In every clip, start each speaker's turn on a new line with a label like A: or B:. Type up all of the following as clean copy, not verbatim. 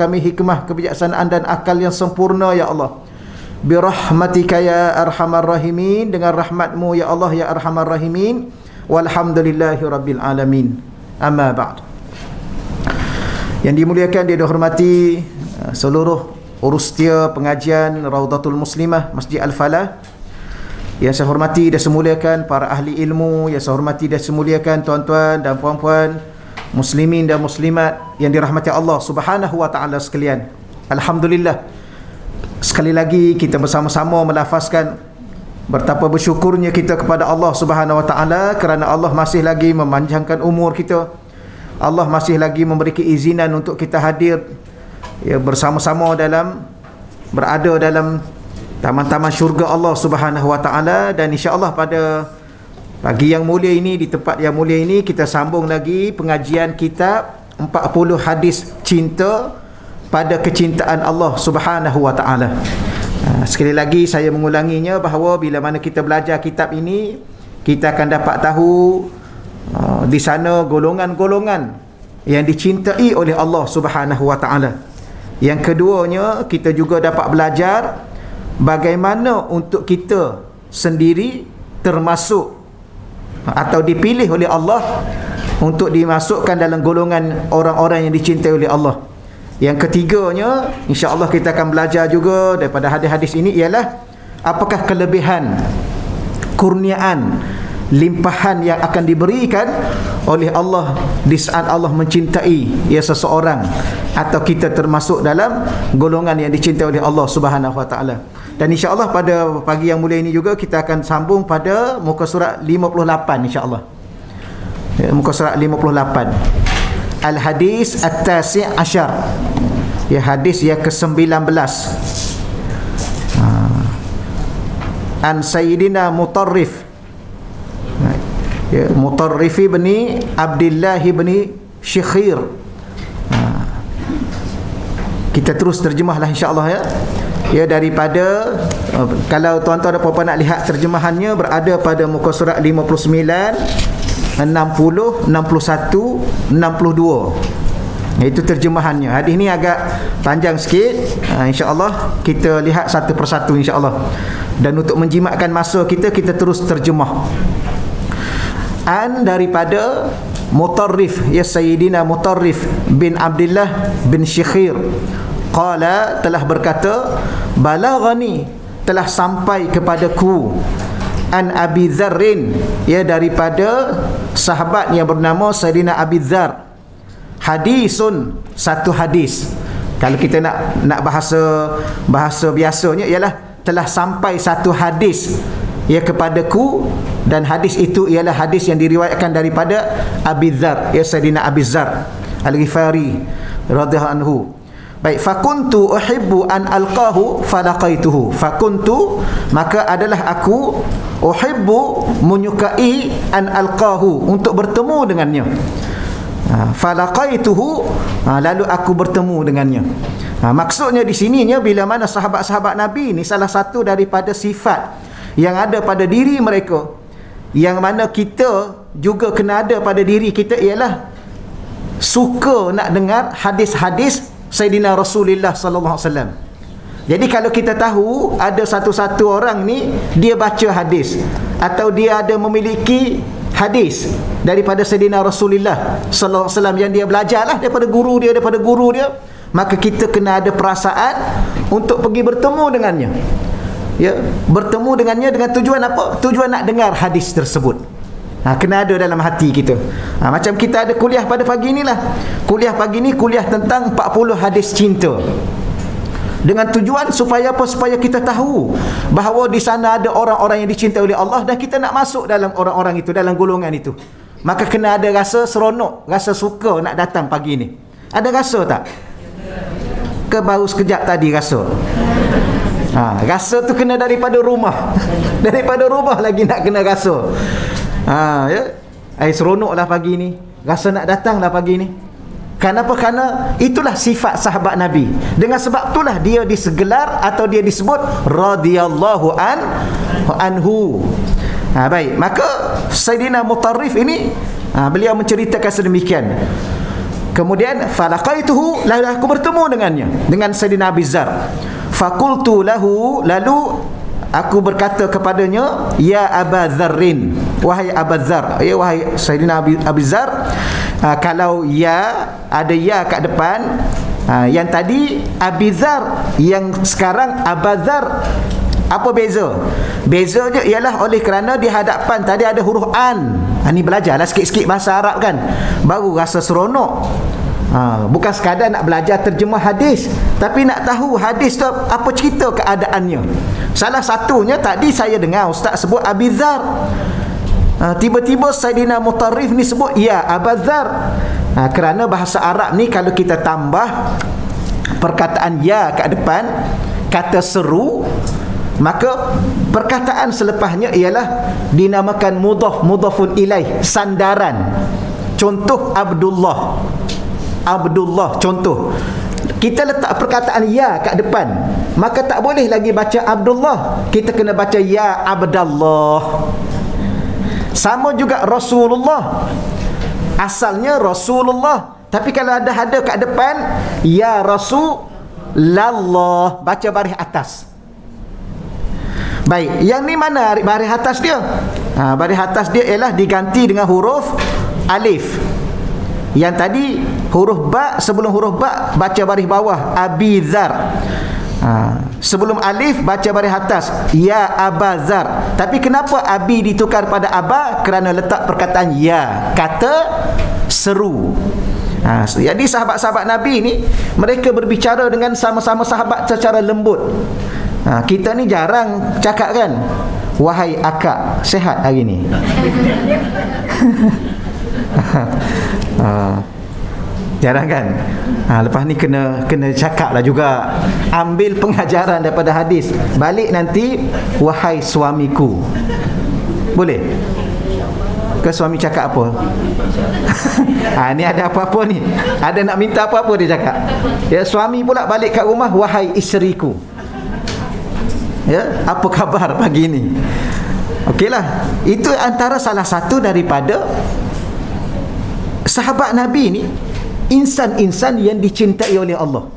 A: kami hikmah, kebijaksanaan dan akal yang sempurna ya Allah. Birahmatika ya arhamar rahimin, dengan rahmatmu ya Allah ya arhamar rahimin. Walhamdulillahi rabbil alamin. Amma ba'd. Yang dimuliakan, dia dihormati seluruh urustia pengajian Raudatul Muslimah Masjid Al-Falah. Yang saya hormati dan semuliakan para ahli ilmu, yang saya hormati dan semuliakan tuan-tuan dan puan-puan muslimin dan muslimat yang dirahmati Allah Subhanahu wa taala sekalian. Alhamdulillah, sekali lagi kita bersama-sama melafazkan betapa bersyukurnya kita kepada Allah Subhanahu wa taala kerana Allah masih lagi memanjangkan umur kita. Allah masih lagi memberi keizinan untuk kita hadir ya, bersama-sama berada dalam taman-taman syurga Allah Subhanahu wa taala. Dan insya-Allah pada pagi yang mulia ini, di tempat yang mulia ini, kita sambung lagi pengajian kitab 40 hadis cinta pada kecintaan Allah Subhanahu wa taala. Sekali lagi saya mengulanginya bahawa bila mana kita belajar kitab ini, kita akan dapat tahu di sana golongan-golongan yang dicintai oleh Allah Subhanahu wa taala. Yang keduanya, kita juga dapat belajar bagaimana untuk kita sendiri termasuk atau dipilih oleh Allah untuk dimasukkan dalam golongan orang-orang yang dicintai oleh Allah. Yang ketiganya, insya-Allah kita akan belajar juga daripada hadis-hadis ini ialah apakah kelebihan, kurniaan, limpahan yang akan diberikan oleh Allah di saat Allah mencintai ya seseorang, atau kita termasuk dalam golongan yang dicintai oleh Allah Subhanahu wa taala. Dan insya-Allah pada pagi yang mulia ini juga kita akan sambung pada muka surat 58 insya-Allah. Muka surat 58. Al-hadis at-tasi' asyar. Ya, hadis yang ke-19. An Sayyidina Mutarrif. Ya, Mutarrifi bin Abdullah bin Syikhir. Kita terus terjemahlah insya-Allah ya. Ya, daripada kalau tuan-tuan dan puan-puan nak lihat terjemahannya, berada pada muka surat 59, 60, 61, 62. Itu terjemahannya. Hadis ni agak panjang sikit. Insya-Allah kita lihat satu persatu insya-Allah. Dan untuk menjimatkan masa kita terus terjemah. An daripada Mutarrif, ya Sayyidina Mutarrif bin Abdullah bin Syikhir, qala, telah berkata, balaghani, telah sampai kepadaku, an Abi Dzarrin, ya daripada sahabat yang bernama Sayyidina Abi Dzar, hadisun, satu hadis. Kalau kita nak bahasa biasanya ialah telah sampai satu hadis ya kepadaku, dan hadis itu ialah hadis yang diriwayatkan daripada Abi Dzar, ya Sayyidina Abi Dzar Al-Ghifari radhiyallahu anhu. Baik, fakuntu uhibbu an alqahu falaqaituhu. Fakuntu, maka adalah aku, uhibbu, menyukai, an alqahu, untuk bertemu dengannya. Falaqaituhu, lalu aku bertemu dengannya. Maksudnya di sininya, bila mana sahabat-sahabat Nabi ni, salah satu daripada sifat yang ada pada diri mereka, yang mana kita juga kena ada pada diri kita, ialah suka nak dengar hadis-hadis Sayyidina Rasulullah sallallahu alaihi wasallam. Jadi kalau kita tahu ada satu-satu orang ni dia baca hadis, atau dia ada memiliki hadis daripada Sayyidina Rasulullah sallallahu alaihi wasallam yang dia belajarlah daripada guru dia, maka kita kena ada perasaan untuk pergi bertemu dengannya. Ya, bertemu dengannya dengan tujuan apa? Tujuan nak dengar hadis tersebut. Kena ada dalam hati kita. Macam kita ada kuliah pada pagi inilah. Kuliah pagi ni kuliah tentang 40 hadis cinta. Dengan tujuan supaya apa? Supaya kita tahu bahawa di sana ada orang-orang yang dicintai oleh Allah, dan kita nak masuk dalam orang-orang itu, dalam golongan itu. Maka kena ada rasa seronok, rasa suka nak datang pagi ni. Ada rasa tak? Ke baru sekejap tadi rasa? Rasa tu kena daripada rumah. Daripada rumah lagi nak kena rasa. Ya. Seronoklah pagi ni. Rasa nak datanglah pagi ni. Kenapa? Kerana itulah sifat sahabat Nabi. Dengan sebab itulah dia disegelar atau dia disebut radhiyallahu anhu. Baik, maka Sayyidina Mutarrif ini beliau menceritakan sedemikian. Kemudian falaqaituhu, lalu aku bertemu dengannya, dengan Sayyidina Abi Dzar. Faqultu lahu, lalu aku berkata kepadanya, ya Aba Dzarrin, wahai Aba Dzar, ya wahai Sayyidina Abi Dzar. Kalau ya, ada ya kat depan, yang tadi Abi Dzar, yang sekarang Aba Dzar. Apa beza? Bezanya ialah oleh kerana di hadapan tadi ada huruf an. Ni belajarlah sikit-sikit bahasa Arab kan, baru rasa seronok. Bukan sekadar nak belajar terjemah hadis, tapi nak tahu hadis tu apa cerita keadaannya. Salah satunya tadi saya dengar ustaz sebut Abi Dzar. Tiba-tiba Saidina Mutarrif ni sebut ya Aba Dzar. Kerana bahasa Arab ni kalau kita tambah perkataan ya kat depan, kata seru, maka perkataan selepasnya ialah dinamakan mudhafun ilaih, sandaran. Contoh Abdullah, contoh. Kita letak perkataan ya kat depan, maka tak boleh lagi baca Abdullah, kita kena baca ya Abdallah. Sama juga Rasulullah, asalnya Rasulullah, tapi kalau ada kat depan ya Rasulullah, baca baris atas. Baik, yang ni mana baris atas dia? Baris atas dia ialah diganti dengan huruf alif. Yang tadi huruf ba, sebelum huruf ba baca baris bawah Abi Dzar. Sebelum alif baca baris atas ya Aba Dzar. Tapi kenapa Abi ditukar pada Aba? Kerana letak perkataan ya, kata seru. Jadi sahabat-sahabat Nabi ni, mereka berbicara dengan sama-sama sahabat secara lembut. Kita ni jarang cakap kan, wahai akak, sihat hari ni? Jarang kan? Lepas ni kena cakap lah juga, ambil pengajaran daripada hadis. Balik nanti, wahai suamiku, boleh? Ke suami cakap apa? Ni ada apa-apa ni, ada nak minta apa-apa dia cakap. Ya, suami pula balik kat rumah, wahai isteriku, ya, apa khabar pagi ni? Okeylah, itu antara salah satu daripada sahabat Nabi ni, insan-insan yang dicintai oleh Allah.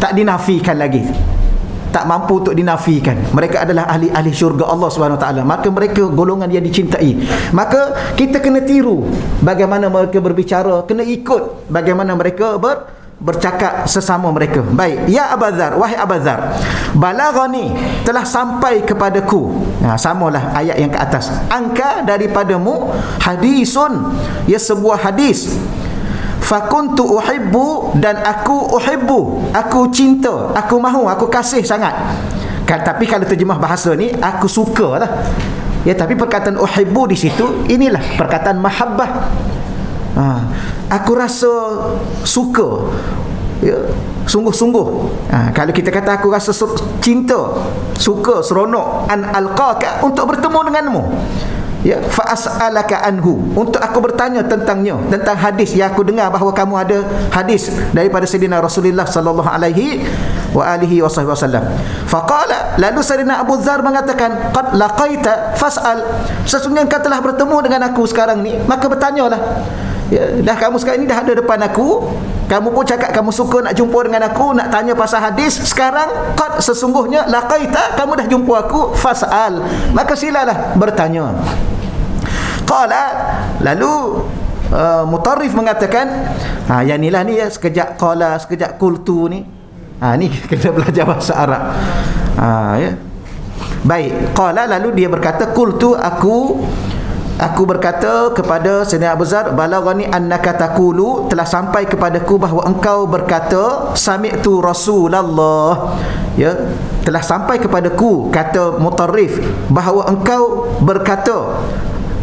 A: Tak dinafikan lagi, tak mampu untuk dinafikan. Mereka adalah ahli-ahli syurga Allah SWT. Maka mereka golongan yang dicintai. Maka kita kena tiru bagaimana mereka berbicara, kena ikut bagaimana mereka bercakap sesama mereka. Baik, ya Aba Dzar, wahai Aba Dzar, balaghani, telah sampai kepadaku, samalah ayat yang ke atas, angka daripadamu, hadisun, ya sebuah hadis, fakuntu uhibbu, dan aku uhibbu, aku cinta, aku mahu, aku kasih sangat. Tapi kalau terjemah bahasa ni, aku suka lah. Ya, tapi perkataan uhibbu di situ, inilah perkataan mahabbah. Aku rasa suka, ya, sungguh-sungguh. Kalau kita kata aku rasa cinta, suka, seronok, an alqaka, untuk bertemu denganmu, ya, fa as'alaka anhu, untuk aku bertanya tentangnya, tentang hadis yang aku dengar bahawa kamu ada hadis daripada Sayyidina Rasulullah sallallahu alaihi wa alihi wasallam. Faqala, lalu Sayyidina Abu Dzar mengatakan, qad laqaita fas'al, sesungguhnya engkau telah bertemu dengan aku sekarang ni, maka bertanyalah. Ya, dah kamu sekarang ni dah ada depan aku, kamu pun cakap kamu suka nak jumpa dengan aku, nak tanya pasal hadis. Sekarang qad, sesungguhnya, laqaita, kamu dah jumpa aku, fas'al, maka silalah bertanya. Qala, lalu Mutarrif mengatakan, yang inilah ni ya, sekejap qala, sekejap qultu ni. Ni kena belajar bahasa Arab. Ya. Baik, qala, lalu dia berkata, qultu, aku berkata kepada Sayyidina Abu Dzar, balaghani annaka taqulu, telah sampai kepadaku bahawa engkau berkata, sami'tu Rasulullah, ya, telah sampai kepadaku, kata Mutarrif, bahawa engkau berkata,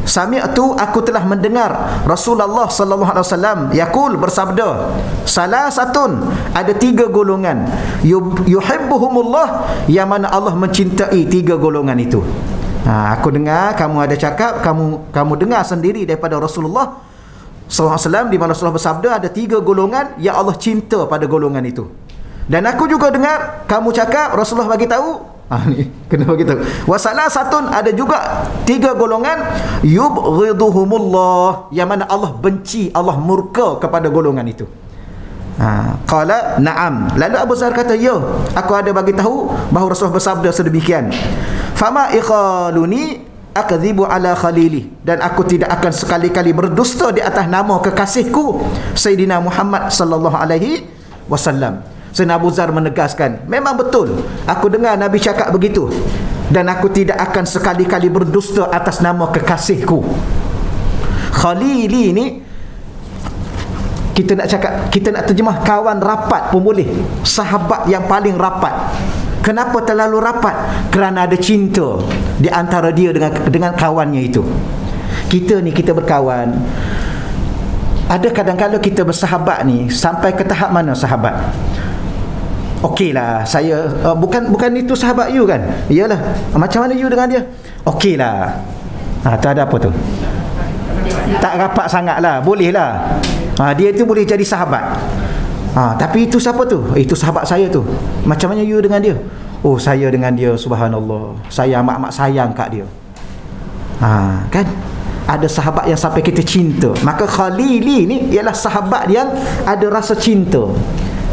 A: sami'tu, aku telah mendengar Rasulullah sallallahu alaihi wasallam yaqul, bersabda, salasatun, ada 3 golongan, yuhibbuhumullah, yang mana Allah mencintai 3 golongan itu. Aku dengar kamu ada cakap, kamu dengar sendiri daripada Rasulullah SAW, di mana Rasulullah bersabda ada 3 golongan yang Allah cinta pada golongan itu. Dan aku juga dengar kamu cakap, Rasulullah bagi tahu Ni kena begitu. Wasalasatun, ada juga 3 golongan yubghiduhumullah, yang mana Allah benci, Allah murka kepada golongan itu. Qala na'am. Lalu Abu Zar kata, ya, aku ada bagi tahu bahawa Rasulullah bersabda sedemikian. Fama ikhaluni akdzibu ala khalili, dan aku tidak akan sekali-kali berdusta di atas nama kekasihku Sayyidina Muhammad sallallahu alaihi wasallam. Sayyidina Abu Zar menegaskan, memang betul aku dengar Nabi cakap begitu, dan aku tidak akan sekali-kali berdusta atas nama kekasihku. Khalili ni kita nak cakap, kita nak terjemah kawan rapat pun boleh, sahabat yang paling rapat. Kenapa terlalu rapat? Kerana ada cinta di antara dia dengan kawannya itu. Kita ni, kita berkawan, ada kadang-kadang kita bersahabat ni sampai ke tahap mana sahabat? Okeylah, saya bukan itu sahabat you kan? Iyalah, macam mana you dengan dia? Okeylah. Tu ada apa tu? Tak rapat sangat lah, boleh lah. Dia tu boleh jadi sahabat. Tapi itu siapa tu? Itu sahabat saya tu. Macam mana you dengan dia? Oh, saya dengan dia, subhanallah, saya amat-amat sayang kat dia. Kan? Ada sahabat yang sampai kita cinta. Maka Khalili ni ialah sahabat yang ada rasa cinta,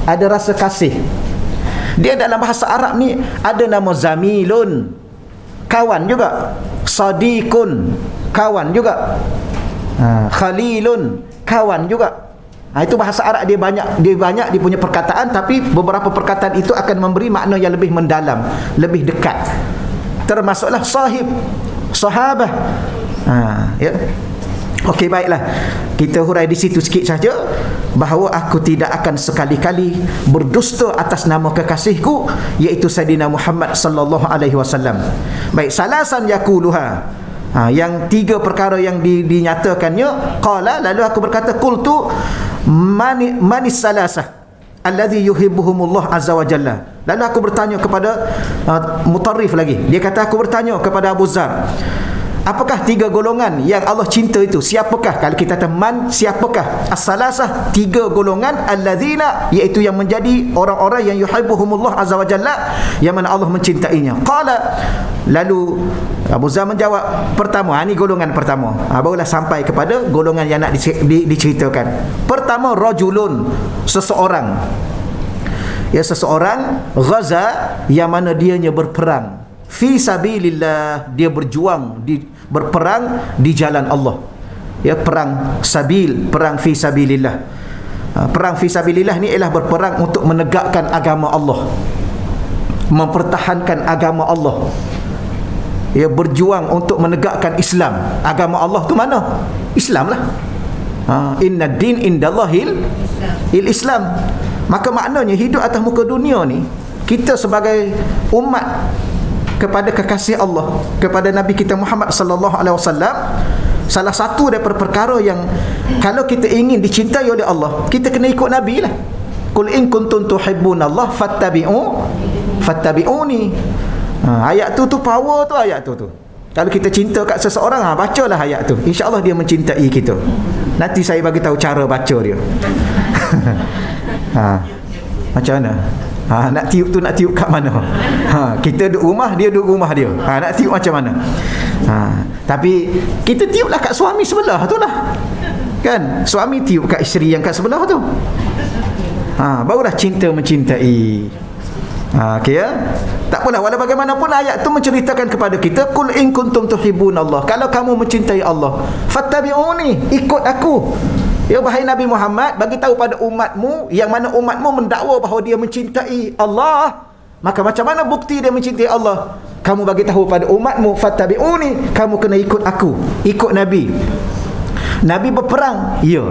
A: ada rasa kasih. Dia dalam bahasa Arab ni ada nama zamilun, kawan juga, sadiqun, kawan juga, khalilun, kawan juga. Itu bahasa Arab, dia banyak dia punya perkataan, tapi beberapa perkataan itu akan memberi makna yang lebih mendalam, lebih dekat. Termasuklah sahib, sahabah. Ya. Okey, baiklah, kita hurai di situ sikit saja, bahawa aku tidak akan sekali-kali berdusta atas nama kekasihku, iaitu Sayyidina Muhammad sallallahu alaihi wasallam. Baik, salasan yaquluha, yang 3 perkara yang dinyatakannya. Qala, lalu aku berkata, qultu manis salasah alladhi yuhibbuhumullah azza wa jalla. Lalu aku bertanya kepada Mutarrif lagi, dia kata, aku bertanya kepada Abu Zar, apakah 3 golongan yang Allah cinta itu? Siapakah? Kalau kita teman, siapakah? As-salasah, 3 golongan, alladzina, iaitu yang menjadi orang-orang yang yuhibbuhumullah azza wa jalla, yang mana Allah mencintainya. Qala, lalu Abu Zar menjawab, pertama, ini golongan pertama. Barulah sampai kepada golongan yang nak diceritakan. Pertama, rajulun, seseorang. Ya, seseorang ghaza, yang mana dianya berperang fi sabilillah, dia berjuang, berperang di jalan Allah. Ya, perang sabil, perang fi sabilillah. Perang fi sabilillah ni ialah berperang untuk menegakkan agama Allah, mempertahankan agama Allah. Ya, berjuang untuk menegakkan Islam. Agama Allah tu mana? Islam lah. Inna din indallahil Islam. Maka maknanya hidup atas muka dunia ni, kita sebagai umat kepada kekasih Allah, kepada Nabi kita Muhammad sallallahu alaihi wasallam, salah satu daripada perkara yang kalau kita ingin dicintai oleh Allah, kita kena ikut Nabi lah. Qul in kuntum tuhibbunallah fattabi'uni. Ayat tu power tu, ayat tu. Kalau kita cinta kat seseorang, bacalah ayat tu, insya-Allah dia mencintai kita. Nanti saya bagi tahu cara baca dia. Macam mana? Nak tiup tu, nak tiup kat mana? Kita duduk rumah, dia duduk rumah dia. Nak tiup macam mana? Tapi kita tiuplah kat suami sebelah tu lah, kan? Suami tiup kat isteri yang kat sebelah tu. Barulah cinta mencintai. Okay, ya? Tak apalah, walau bagaimanapun ayat tu menceritakan kepada kita, qul in kuntum tuhibbunallah, kalau kamu mencintai Allah, fattabi'uni, ikut aku. Ya, wahai Nabi Muhammad, bagi tahu pada umatmu, yang mana umatmu mendakwa bahawa dia mencintai Allah, maka macam mana bukti dia mencintai Allah? Kamu bagi tahu pada umatmu, fattabi'uni, kamu kena ikut aku, ikut Nabi. Nabi berperang, ya,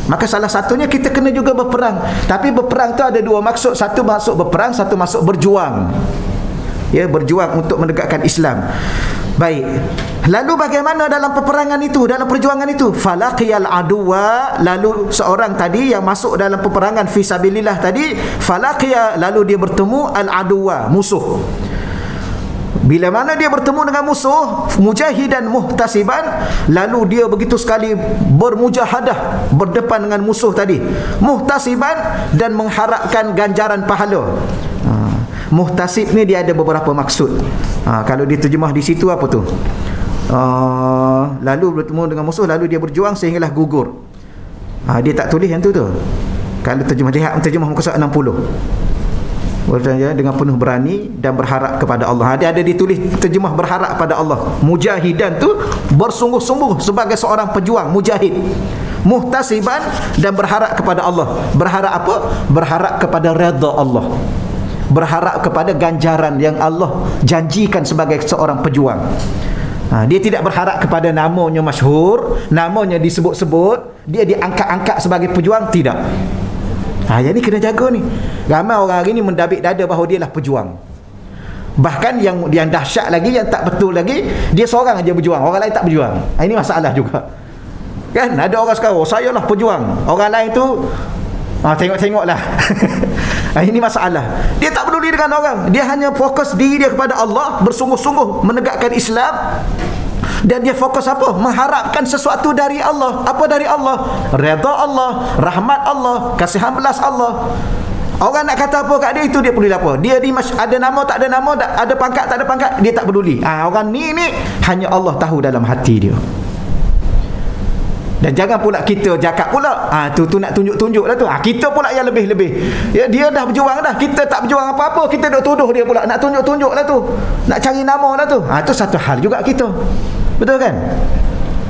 A: maka salah satunya kita kena juga berperang. Tapi berperang tu ada 2 maksud. Satu maksud berperang, satu maksud berjuang. Ya, berjuang untuk menegakkan Islam. Baik, lalu bagaimana dalam peperangan itu, dalam perjuangan itu? Falaqiyal aduwa, lalu seorang tadi yang masuk dalam peperangan fisabilillah tadi, falaqiya, lalu dia bertemu al-aduwa, musuh. Bila mana dia bertemu dengan musuh, mujahidan muhtasiban, lalu dia begitu sekali bermujahadah, berdepan dengan musuh tadi, muhtasiban, dan mengharapkan ganjaran pahala. Muhtasib ni dia ada beberapa maksud. Kalau dia terjemah di situ apa tu? Lalu bertemu dengan musuh, lalu dia berjuang sehinggalah gugur. Dia tak tulis yang tu. Kalau terjemah, dia terjemah muka surat 60. Bertanya dengan penuh berani dan berharap kepada Allah. Dia ada ditulis terjemah berharap pada Allah. Mujahidan tu bersungguh-sungguh sebagai seorang pejuang, mujahid. Muhtasiban dan berharap kepada Allah. Berharap apa? Berharap kepada redha Allah. Berharap kepada ganjaran yang Allah janjikan sebagai seorang pejuang. Dia tidak berharap kepada namanya masyhur, namanya disebut-sebut, dia diangkat-angkat sebagai pejuang, tidak. Yang ni kena jaga ni. Ramai orang hari ni mendabik dada bahawa dia lah pejuang. Bahkan yang dahsyat lagi, yang tak betul lagi, dia seorang aja berjuang, orang lain tak berjuang. Ini masalah juga. Kan ada orang sekarang, saya lah pejuang, orang lain tu tengok-tengoklah. Ini masalah. Dia tak peduli dengan orang, dia hanya fokus diri dia kepada Allah, bersungguh-sungguh menegakkan Islam. Dan dia fokus apa? Mengharapkan sesuatu dari Allah. Apa dari Allah? Redha Allah, rahmat Allah, kasihan belas Allah. Orang nak kata apa kat dia, itu dia peduli apa. Dia ada nama tak ada nama, ada pangkat tak ada pangkat, dia tak peduli. Orang ni hanya Allah tahu dalam hati dia. Dan jangan pula kita cakap pula tu nak tunjuk-tunjuk lah tu. Kita pula yang lebih-lebih. Dia dah berjuang dah, kita tak berjuang apa-apa, kita duk tuduh dia pula, nak tunjuk-tunjuk lah tu, nak cari nama lah tu. Itu satu hal juga kita. Betul kan?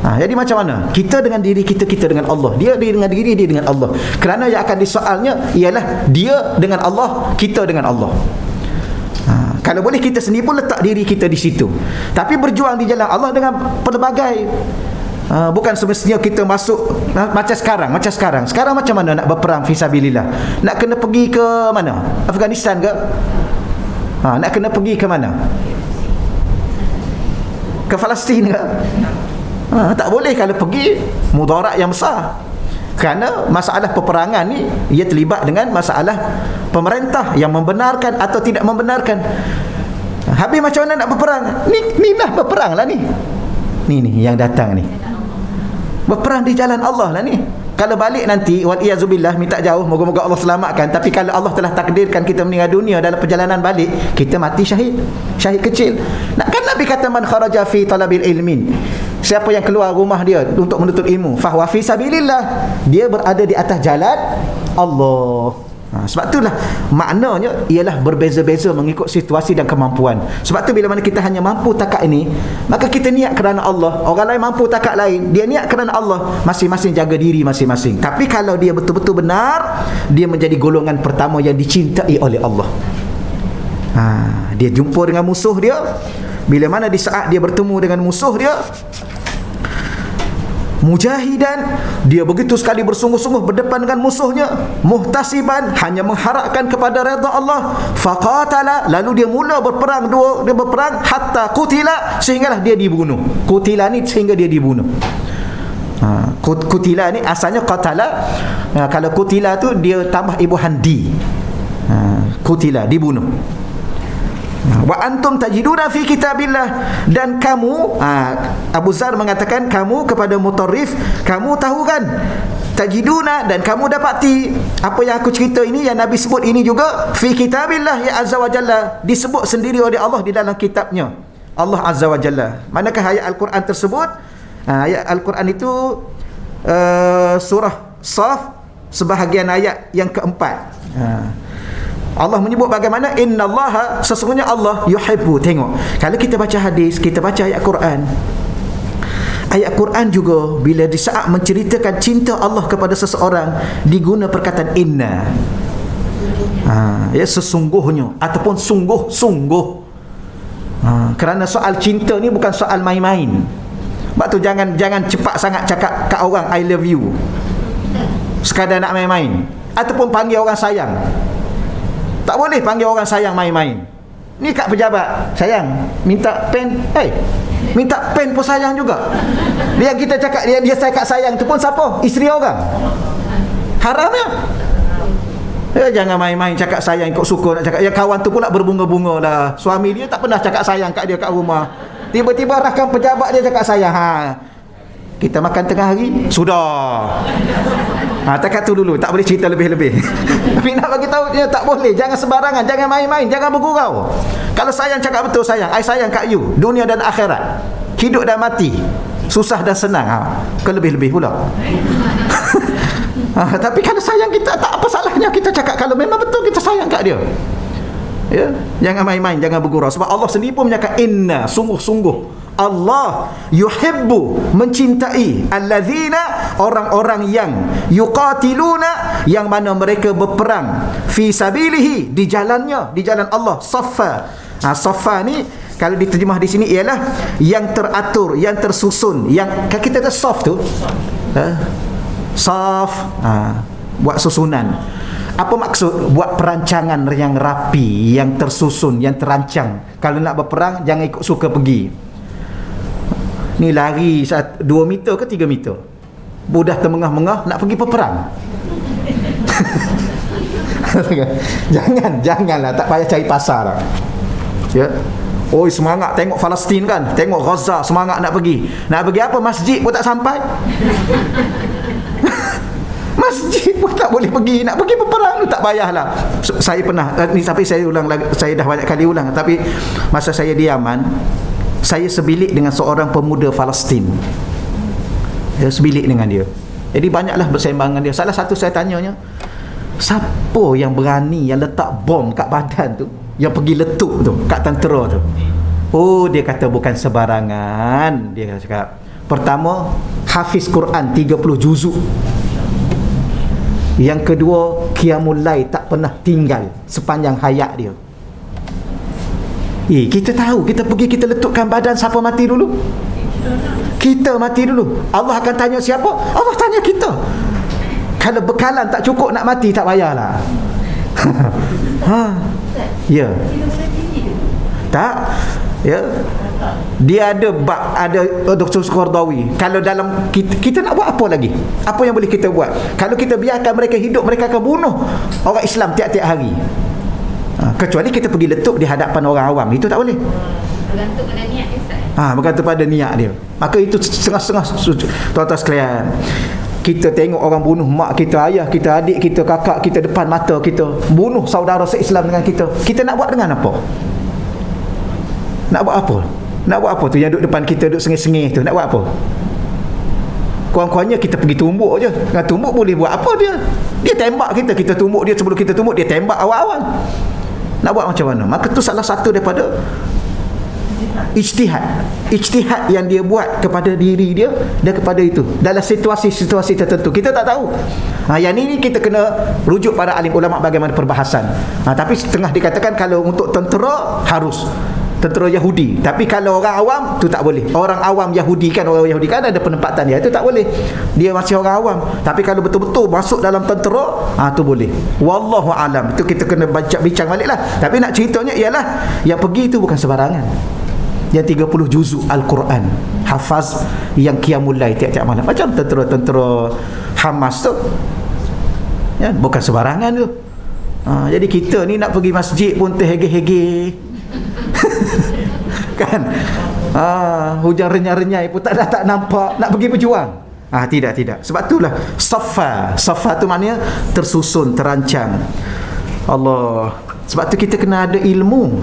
A: Jadi macam mana? Kita dengan diri kita, kita dengan Allah. Dia dengan diri, dia dengan Allah. Kerana yang akan disoalnya ialah dia dengan Allah, kita dengan Allah. Kalau boleh kita sendiri pun letak diri kita di situ. Tapi berjuang di jalan Allah dengan pelbagai bukan semestinya kita masuk macam sekarang. Sekarang macam mana nak berperang fisabilillah? Nak kena pergi ke mana? Afghanistan ke? Nak kena pergi ke mana? Ke Palestin ke? Tak boleh. Kalau pergi, mudarat yang besar. Kerana masalah peperangan ni, ia terlibat dengan masalah pemerintah yang membenarkan atau tidak membenarkan. Habis macam mana nak berperang? Ni lah berperang lah ni. Ni yang datang ni. Berperang di jalan Allah lah ni. Kalau balik nanti, wal-iyazubillah, minta jauh, moga-moga Allah selamatkan. Tapi kalau Allah telah takdirkan kita meninggal dunia dalam perjalanan balik, kita mati syahid kecil. Kan Nabi kata, man kharaja fi talabil ilmin, siapa yang keluar rumah dia untuk menuntut ilmu, fahuwa fi sabilillah, dia berada di atas jalan Allah. Sebab itulah maknanya ialah berbeza-beza mengikut situasi dan kemampuan. Sebab tu bila mana kita hanya mampu takat ini, maka kita niat kerana Allah. Orang lain mampu takat lain, dia niat kerana Allah. Masing-masing jaga diri masing-masing. Tapi kalau dia betul-betul benar, dia menjadi golongan pertama yang dicintai oleh Allah. Dia jumpa dengan musuh dia. Bila mana di saat dia bertemu dengan musuh dia, mujahidan, dia begitu sekali bersungguh-sungguh berdepan dengan musuhnya. Muhtasiban, hanya mengharapkan kepada redha Allah. Faqatala, lalu dia mula berperang. Dia berperang hatta qutila, sehinggalah dia dibunuh. Qutila ni sehingga dia dibunuh. Qutila ni asalnya qatala. Kalau qutila tu dia tambah ibu handi. Qutila, dibunuh. Wa antum tajiduna fi kitabillah, dan kamu, Abu Zar mengatakan kamu kepada Mutarrif, kamu tahu kan, tajiduna, dan kamu dapati apa yang aku cerita ini, yang Nabi sebut ini juga, fi kitabillah ya azza wa jalla, disebut sendiri oleh Allah di dalam kitabnya Allah azza wa jalla. Manakah ayat Al-Quran tersebut? Ayat Al-Quran itu surah Saf, sebahagian ayat yang keempat. Allah menyebut bagaimana innallaha, sesungguhnya Allah yuhibbu. Tengok, kalau kita baca hadis, kita baca ayat Quran, ayat Quran juga bila di saat menceritakan cinta Allah kepada seseorang, diguna perkataan inna. Sesungguhnya ataupun sungguh-sungguh. Kerana soal cinta ni bukan soal main-main. Sebab tu jangan cepat sangat cakap kat orang I love you sekadar nak main-main, ataupun panggil orang sayang. Tak boleh panggil orang sayang main-main. Ni kat pejabat, sayang, minta pen. Minta pen pun sayang juga. Dia kita cakap dia cakap sayang tu pun siapa? Isteri orang. Haram ya? Jangan main-main cakap sayang ikut suka nak cakap. Ya, kawan tu pula berbunga-bunga dah. Suami dia tak pernah cakap sayang kat dia kat rumah. Tiba-tiba rakan pejabat dia cakap sayang. Kita makan tengah hari, sudah. Takat tu dulu, tak boleh cerita lebih-lebih. Tapi nak bagi tahu dia tak boleh, jangan sembarangan, jangan main-main, jangan bergurau. Kalau sayang cakap betul sayang, I sayang kat you, dunia dan akhirat. Hidup dan mati, susah dan senang. Kelebih-lebih pula. Tapi kalau sayang kita, tak apa salahnya kita cakap kalau memang betul kita sayang kat dia. Ya, jangan main-main, jangan bergurau. Sebab Allah sendiri pun menyatakan inna, sungguh-sungguh Allah yuhibbu, mencintai allazina, orang-orang yang yuqatiluna, yang mana mereka berperang fi sabilihi, di jalannya, di jalan Allah. Saffa. Saffa ni kalau diterjemah di sini ialah yang teratur, yang tersusun, yang kita ada soft tu. Saf, buat susunan. Apa maksud? Buat perancangan yang rapi, yang tersusun, yang terancang. Kalau nak berperang, jangan ikut suka pergi. Ni lari 2 meter ke 3 meter. Budak termengah-mengah nak pergi berperang. Janganlah, tak payah cari pasar lah. Ya. Oi, semangat tengok Palestin kan, tengok Gaza, semangat nak pergi. Nak pergi apa? Masjid pun tak sampai. Masjid pun tak boleh pergi. Nak pergi berperang tak payahlah. Saya pernah ni, tapi saya ulang lagi, saya dah banyak kali ulang, tapi masa saya di Yaman, saya sebilik dengan seorang pemuda Palestin. Saya sebilik dengan dia. Jadi banyaklah bersembang dengan dia. Salah satu saya tanyanya, siapa yang berani yang letak bom kat badan tu, yang pergi letup tu kat tentera tu? Oh, dia kata bukan sebarangan. Dia cakap, pertama, hafiz Quran 30 juzuk. Yang kedua, qiyamul lail tak pernah tinggal sepanjang hayat dia. Kita tahu, kita pergi kita letupkan badan, siapa mati dulu? Kita mati dulu. Allah akan tanya siapa? Allah tanya kita. Kalau bekalan tak cukup nak mati, tak payahlah. Ya. Tak? Ya. Dia ada bab, ada Dr. Qardawi. Kalau dalam kita nak buat apa lagi? Apa yang boleh kita buat? Kalau kita biarkan mereka hidup, mereka akan bunuh orang Islam tiap-tiap hari. Kecuali kita pergi letup di hadapan orang awam, itu tak boleh.
B: Bergantung pada niat dia.
A: Bergantung pada niat dia. Maka itu setengah-setengah. Tuan-tuan sekalian, kita tengok orang bunuh mak kita, ayah kita, adik kita, kakak kita depan mata kita, bunuh saudara se-Islam dengan kita. Kita nak buat dengan apa? Nak buat apa? Nak buat apa tu yang duduk depan kita, duduk sengih-sengih tu? Nak buat apa? Kurang-kurangnya kita pergi tumbuk je. Dengan tumbuk boleh buat apa dia? Dia tembak kita, kita tumbuk dia. Sebelum kita tumbuk, dia tembak awal-awal. Nak buat macam mana? Maka tu salah satu daripada ijtihad yang dia buat kepada diri dia dan kepada itu dalam situasi-situasi tertentu. Kita tak tahu. Yang ni kita kena rujuk pada alim ulama bagaimana perbahasan. Tapi setengah dikatakan kalau untuk tentera harus tentera Yahudi, tapi kalau orang awam tu tak boleh. Orang awam Yahudi kan, orang Yahudi kan ada penempatan dia, itu tak boleh. Dia masih orang awam. Tapi kalau betul-betul masuk dalam tentera, tu boleh. Wallahu alam. Itu kita kena bincang baliklah. Tapi nak ceritanya ialah yang pergi itu bukan sembarangan. Yang 30 juzuk Al-Quran hafaz, yang qiyamul lail tiap-tiap malam, macam tentera-tentera Hamas tu ya, bukan sembarangan tu. Jadi kita ni nak pergi masjid pun terhege-hege. Kan? Hujan renyai-renyai pun tak nampak, nak pergi berjuang. Tidak. Sebab itulah Safa tu maknanya tersusun, terancang. Allah. Sebab tu kita kena ada ilmu.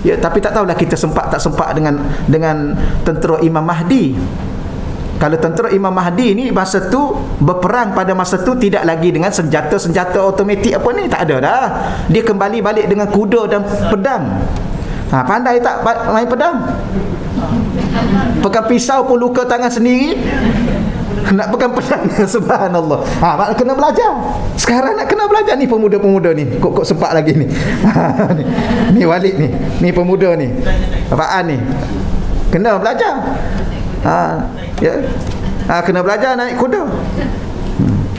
A: Ya, tapi tak tahulah kita sempat tak sempat dengan tentera Imam Mahdi. Kalau tentera Imam Mahdi ni masa tu berperang, pada masa tu tidak lagi dengan senjata-senjata automatik apa ni, tak ada dah. Dia kembali balik dengan kuda dan pedang. Pandai tak main pedang? Pegang pisau pun luka tangan sendiri. Nak pegang pedang, subhanallah. Kena belajar. Sekarang nak kena belajar ni pemuda-pemuda ni. Kok sempat lagi ni. Ni Walid ni. Ni pemuda ni. Apaan ni? Kena belajar. Ya. Kena belajar naik kuda.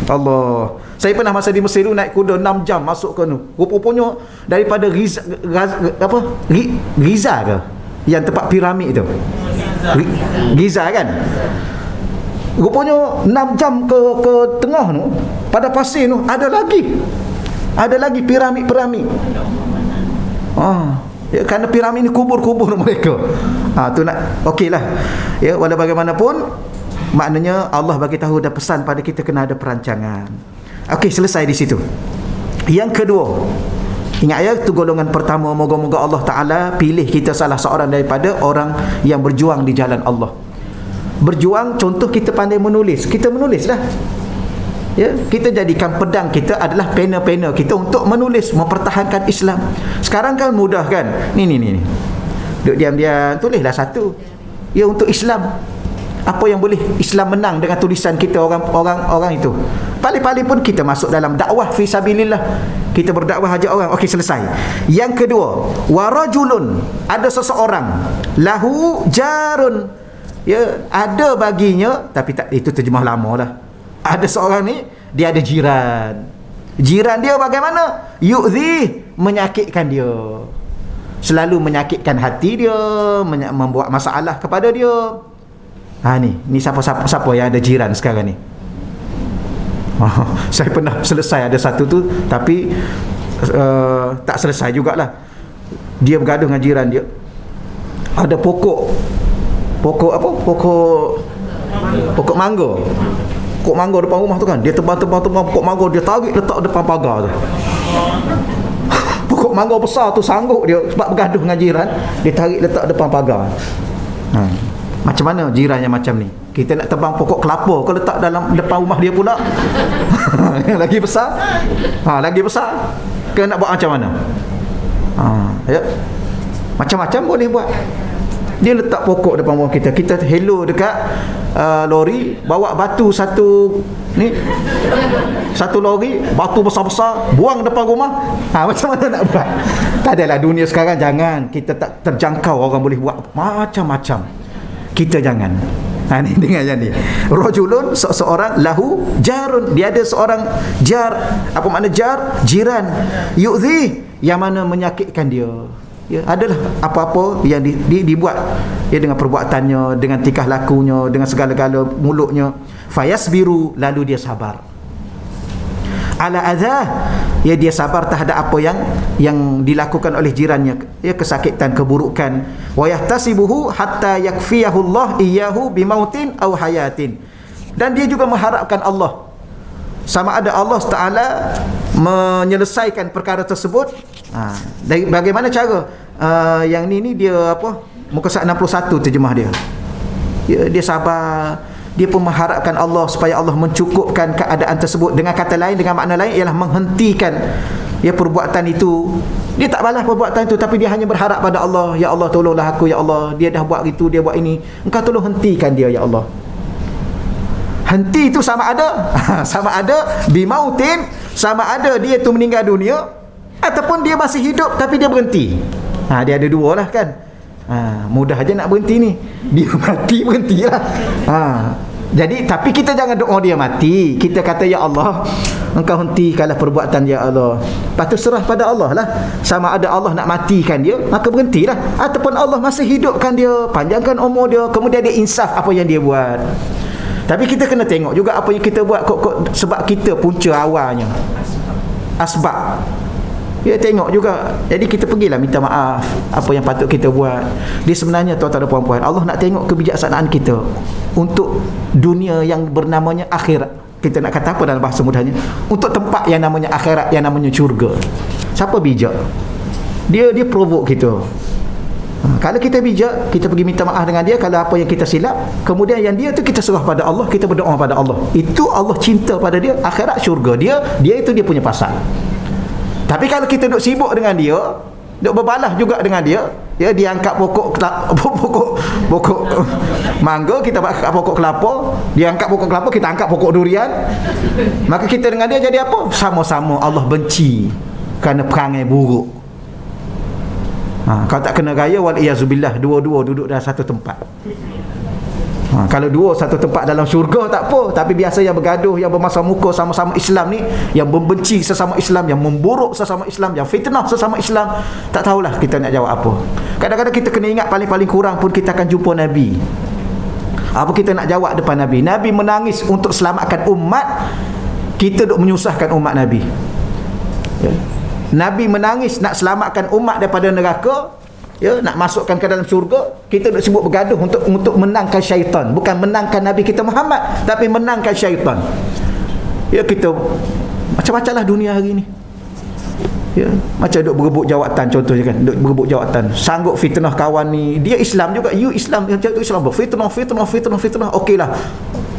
A: Allah. Saya pernah masa di Mesir tu naik kuda 6 jam masuk ke tu. Rupanya daripada Giza ke? Yang tempat piramid tu. Giza kan? Rupanya 6 jam ke tengah tu, pada pasir tu ada lagi piramid-piramid. Ya, kerana piramid ni kubur-kubur mereka. Tu nak okeylah. Ya, walau bagaimanapun Maknanya Allah bagi tahu dah pesan pada kita kena ada perancangan. Okey, selesai di situ. Yang kedua, ingat ya, itu golongan pertama. Moga-moga Allah Ta'ala pilih kita salah seorang daripada orang yang berjuang di jalan Allah. Berjuang, contoh kita pandai menulis, kita menulis lah ya, kita jadikan pedang kita adalah pena-pena kita untuk menulis, mempertahankan Islam. Sekarang kan mudah kan, ni duduk diam-diam, tulislah satu ya untuk Islam. Apa yang boleh Islam menang dengan tulisan kita orang itu. Paling-paling pun kita masuk dalam dakwah fi sabilillah, kita berdakwah ajak orang. Okey, selesai. Yang kedua, warajulun, ada seseorang lahu jarun, ya, ada baginya, tapi tak, itu terjemah lama lah. Ada seorang ni, dia ada jiran. Jiran dia bagaimana? Yu'zi, menyakitkan dia, selalu menyakitkan hati dia, membuat masalah kepada dia. Ni siapa yang ada jiran sekarang ni? Saya pernah selesai ada satu tu, tapi tak selesai jugalah. Dia bergaduh dengan jiran dia. Ada pokok apa? Pokok mangga. Pokok mangga depan rumah tu kan. Dia tebang pokok mangga, dia tarik letak depan pagar tu. Pokok mangga besar tu sanggup dia sebab bergaduh dengan jiran, dia tarik letak depan pagar. Macam mana jiran yang macam ni? Kita nak tebang pokok kelapa ke letak dalam depan rumah dia pula? Yang lagi besar? Lagi besar? Ke nak buat macam mana? Ya. Macam-macam boleh buat. Dia letak pokok depan rumah kita. Kita hello dekat lori, bawa batu satu lori, batu besar-besar, buang depan rumah. Macam mana nak buat? Tak adalah, dunia sekarang jangan. Kita tak terjangkau, orang boleh buat macam-macam. Kita jangan. Ni dengar yang ni. Rajulun, seorang lahu jarun, dia ada seorang jar. Apa makna jar? Jiran. Yu'zi, yang mana menyakitkan dia. Ya, adalah apa-apa yang dibuat ya, dengan perbuatannya, dengan tingkah lakunya, dengan segala-gala mulutnya. Fayasbiru, lalu dia sabar. Ala adzah, ya, dia sabar terhadap apa yang dilakukan oleh jirannya, ya, kesakitan, keburukan. Wa yahtasibuhu hatta yakfiyahullah iyyahu bimautin aw hayatin. Dan dia juga mengharapkan Allah, sama ada Allah Ta'ala menyelesaikan perkara tersebut. Bagaimana cara? Yang ni dia apa? Muka surat 61 terjemah dia. Ya, dia sabar. Dia pun mengharapkan Allah supaya Allah mencukupkan keadaan tersebut. Dengan kata lain, dengan makna lain ialah menghentikan ya perbuatan itu. Dia tak balas perbuatan itu, tapi dia hanya berharap pada Allah, ya Allah tolonglah aku, ya Allah, dia dah buat itu, dia buat ini, engkau tolong hentikan dia, ya Allah. Henti itu sama ada bimautin, sama ada dia itu meninggal dunia, ataupun dia masih hidup tapi dia berhenti. Dia ada dua lah kan. Mudah aja nak berhenti ni. Dia mati, berhentilah. Jadi, tapi kita jangan doa dia mati. Kita kata, ya Allah, engkau hentikanlah perbuatan, ya Allah. Lepas tu serah pada Allah lah. Sama ada Allah nak matikan dia, maka berhentilah. Ataupun Allah masih hidupkan dia, panjangkan umur dia, kemudian dia insaf apa yang dia buat. Tapi kita kena tengok juga apa yang kita buat, sebab kita punca awalnya, asbab. Ya, tengok juga. Jadi kita pergilah minta maaf apa yang patut kita buat. Dia sebenarnya, tuan-tuan dan puan-puan, Allah nak tengok kebijaksanaan kita untuk dunia yang bernamanya akhirat. Kita nak kata apa dalam bahasa mudahnya? Untuk tempat yang namanya akhirat, yang namanya syurga. Siapa bijak? Dia provoke kita. Kalau kita bijak, kita pergi minta maaf dengan dia. Kalau apa yang kita silap, kemudian yang dia tu kita serah pada Allah, kita berdoa pada Allah. Itu Allah cinta pada dia, akhirat syurga dia itu dia punya pasal. Tapi kalau kita duk sibuk dengan dia, duk berbalah juga dengan dia, ya, dia angkat pokok mangga, kita angkat pokok kelapa, dia angkat pokok kelapa, kita angkat pokok durian. Maka kita dengan dia jadi apa? Sama-sama Allah benci kerana perangai buruk. Kalau tak kena gaya, wal iyazubillah, dua-dua duduk dalam satu tempat. Kalau dua satu tempat dalam syurga tak apa, tapi biasa yang bergaduh, yang bermasam muka sama-sama Islam ni, yang membenci sesama Islam, yang memburuk sesama Islam, yang fitnah sesama Islam, tak tahulah kita nak jawab apa. Kadang-kadang kita kena ingat, paling-paling kurang pun kita akan jumpa Nabi. Apa kita nak jawab depan Nabi? Nabi menangis untuk selamatkan umat, kita duk menyusahkan umat Nabi, ya. Nabi menangis nak selamatkan umat daripada neraka, ya, nak masukkan ke dalam syurga, kita nak sibuk bergaduh untuk menangkan syaitan, bukan menangkan Nabi kita Muhammad, tapi menangkan syaitan. Ya, kita macam-macam lah dunia hari ni. Ya, macam duk berebut jawatan, contohnya kan, duk berebut jawatan, sanggup fitnah kawan ni, dia Islam juga, you Islam, yang tu Islam, fitnah, okeylah,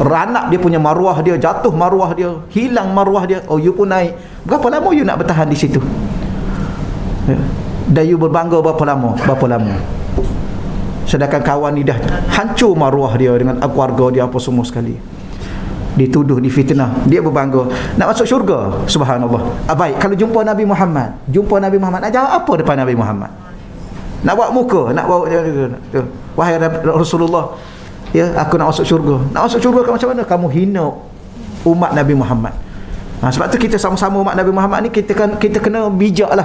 A: ranak dia punya maruah dia, jatuh maruah dia, hilang maruah dia, oh you pun naik. Berapa lama you nak bertahan di situ? Ya. Dan you berbangga berapa lama? Sedangkan kawan ni dah hancur maruah dia dengan keluarga dia apa semua sekali, dituduh, difitnah, dia berbangga nak masuk syurga. Subhanallah. Baik, kalau jumpa Nabi Muhammad, nak jawab apa depan Nabi Muhammad? Nak buat muka, nak bawa, wahai Rasulullah, ya, aku nak masuk syurga. Nak masuk syurga macam mana? Kamu hina umat Nabi Muhammad. Sebab tu kita sama-sama umat Nabi Muhammad ni, kita kena bijak lah,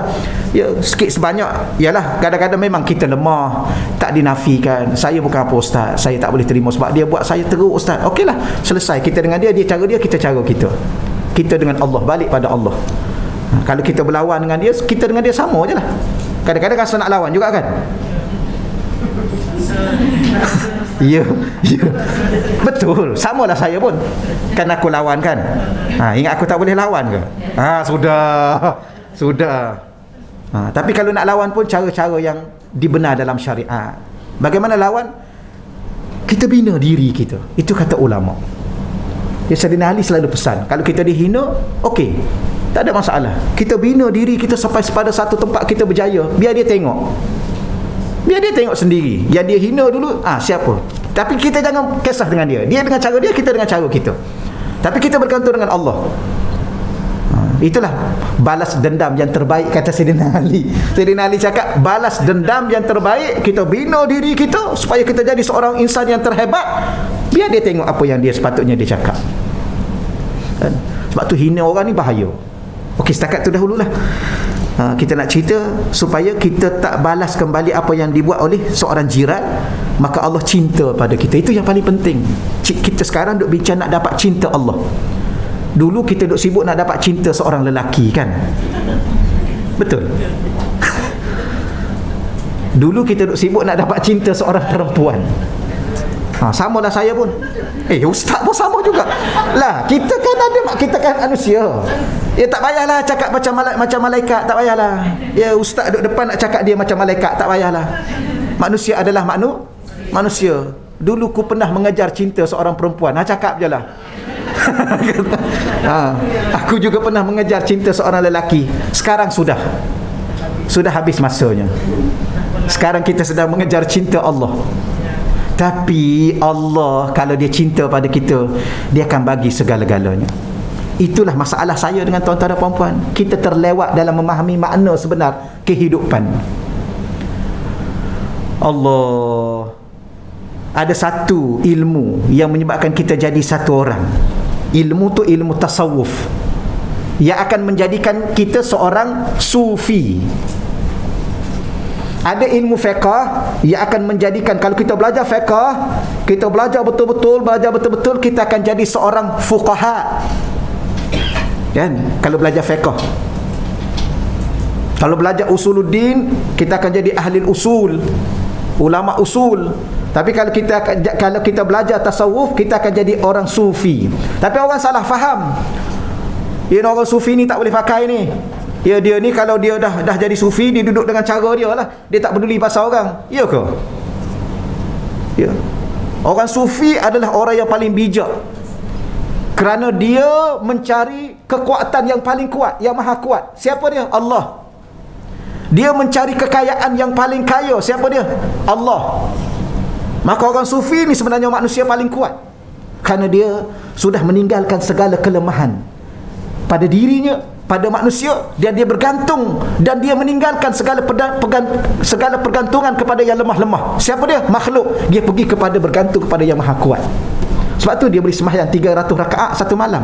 A: ya, sikit sebanyak. Yalah, kadang-kadang memang kita lemah, tak dinafikan. Saya bukan apa ustaz, saya tak boleh terima sebab dia buat saya teruk ustaz. Okeylah, selesai. Kita dengan dia cara dia, kita cara kita. Kita dengan Allah, balik pada Allah. Kalau kita berlawan dengan dia, kita dengan dia sama je lah. Kadang-kadang rasa nak lawan juga kan. Ya, betul, samalah saya pun, kan aku lawan kan. Ingat aku tak boleh lawan ke? Sudah. Tapi kalau nak lawan pun cara-cara yang dibenar dalam syariat. Bagaimana lawan? Kita bina diri kita. Itu kata ulama. Ya, Sayyidina Ali selalu pesan, kalau kita dihina, okey, tak ada masalah. Kita bina diri kita sampai pada satu tempat kita berjaya, biar dia tengok. Biar dia tengok sendiri. Yang dia hina dulu, siapa? Tapi kita jangan kisah dengan dia. Dia dengan cara dia, kita dengan cara kita. Tapi kita bergantung dengan Allah. Itulah balas dendam yang terbaik, kata Sayyidina Ali. Sayyidina Ali cakap, balas dendam yang terbaik, kita bina diri kita supaya kita jadi seorang insan yang terhebat. Biar dia tengok apa yang dia sepatutnya dia cakap. Sebab tu hina orang ni bahaya. Okey, setakat tu dahululah. Kita nak cerita supaya kita tak balas kembali apa yang dibuat oleh seorang jiran, maka Allah cinta pada kita. Itu yang paling penting. Kita sekarang duk bincang nak dapat cinta Allah. Dulu kita duk sibuk nak dapat cinta seorang lelaki kan. Betul. Dulu kita duk sibuk nak dapat cinta seorang perempuan. Sama lah saya pun. Ustaz pun sama juga lah. Kita kan manusia. Ya, tak payahlah cakap macam malaikat, tak payahlah. Ya, ustaz duduk depan nak cakap dia macam malaikat, tak payahlah. Manusia adalah manusia. Dulu ku pernah mengejar cinta seorang perempuan. Cakap je lah. Aku juga pernah mengejar cinta seorang lelaki. Sekarang sudah habis masanya. Sekarang kita sedang mengejar cinta Allah. Tapi Allah, kalau dia cinta pada kita, dia akan bagi segala-galanya. Itulah masalah saya dengan tuan-tuan dan puan-puan. Kita terlewat dalam memahami makna sebenar kehidupan. Allah, ada satu ilmu yang menyebabkan kita jadi satu orang. Ilmu tu ilmu tasawuf, yang akan menjadikan kita seorang sufi. Ada ilmu fiqh yang akan menjadikan, kalau kita belajar fiqh, kita belajar betul-betul, kita akan jadi seorang fuqaha. Kan? Kalau belajar fiqh. Kalau belajar usuluddin, kita akan jadi ahli usul, ulama usul. Tapi kalau kita belajar tasawuf, kita akan jadi orang sufi. Tapi orang salah faham. Orang sufi ni tak boleh pakai ni. Ya, dia ni kalau dia dah jadi sufi, dia duduk dengan cara dia lah. Dia tak peduli pasal orang. Ya ke? Ya. Orang sufi adalah orang yang paling bijak. Kerana dia mencari kekuatan yang paling kuat, yang maha kuat. Siapa dia? Allah. Dia mencari kekayaan yang paling kaya. Siapa dia? Allah. Maka orang sufi ni sebenarnya manusia paling kuat. Kerana dia sudah meninggalkan segala kelemahan pada dirinya, pada manusia, dan dia bergantung, dan dia meninggalkan segala pergantungan kepada yang lemah-lemah. Siapa dia? Makhluk. Dia pergi kepada bergantung kepada yang maha kuat. Sebab tu dia boleh sembahyang 300 rakaat satu malam.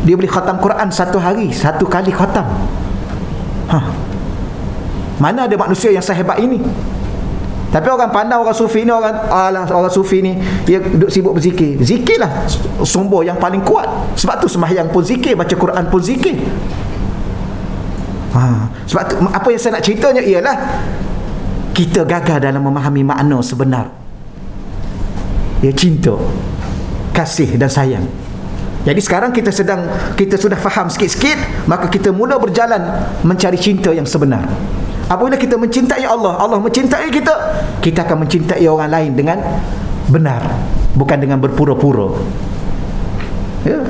A: Dia boleh khatam Quran satu hari, satu kali khatam. Mana ada manusia yang sehebat ini? Tapi orang pandang orang sufi ni, orang sufi ni dia duduk sibuk berzikir. Zikirlah sumber yang paling kuat. Sebab tu sembahyang pun zikir, baca Quran pun zikir. Sebab tu apa yang saya nak ceritanya ialah kita gagal dalam memahami makna sebenar ya cinta, kasih dan sayang. Jadi sekarang kita sudah faham sikit-sikit, maka kita mula berjalan mencari cinta yang sebenar. Apabila kita mencintai Allah, Allah mencintai kita, kita akan mencintai orang lain dengan benar, bukan dengan berpura-pura. Ya.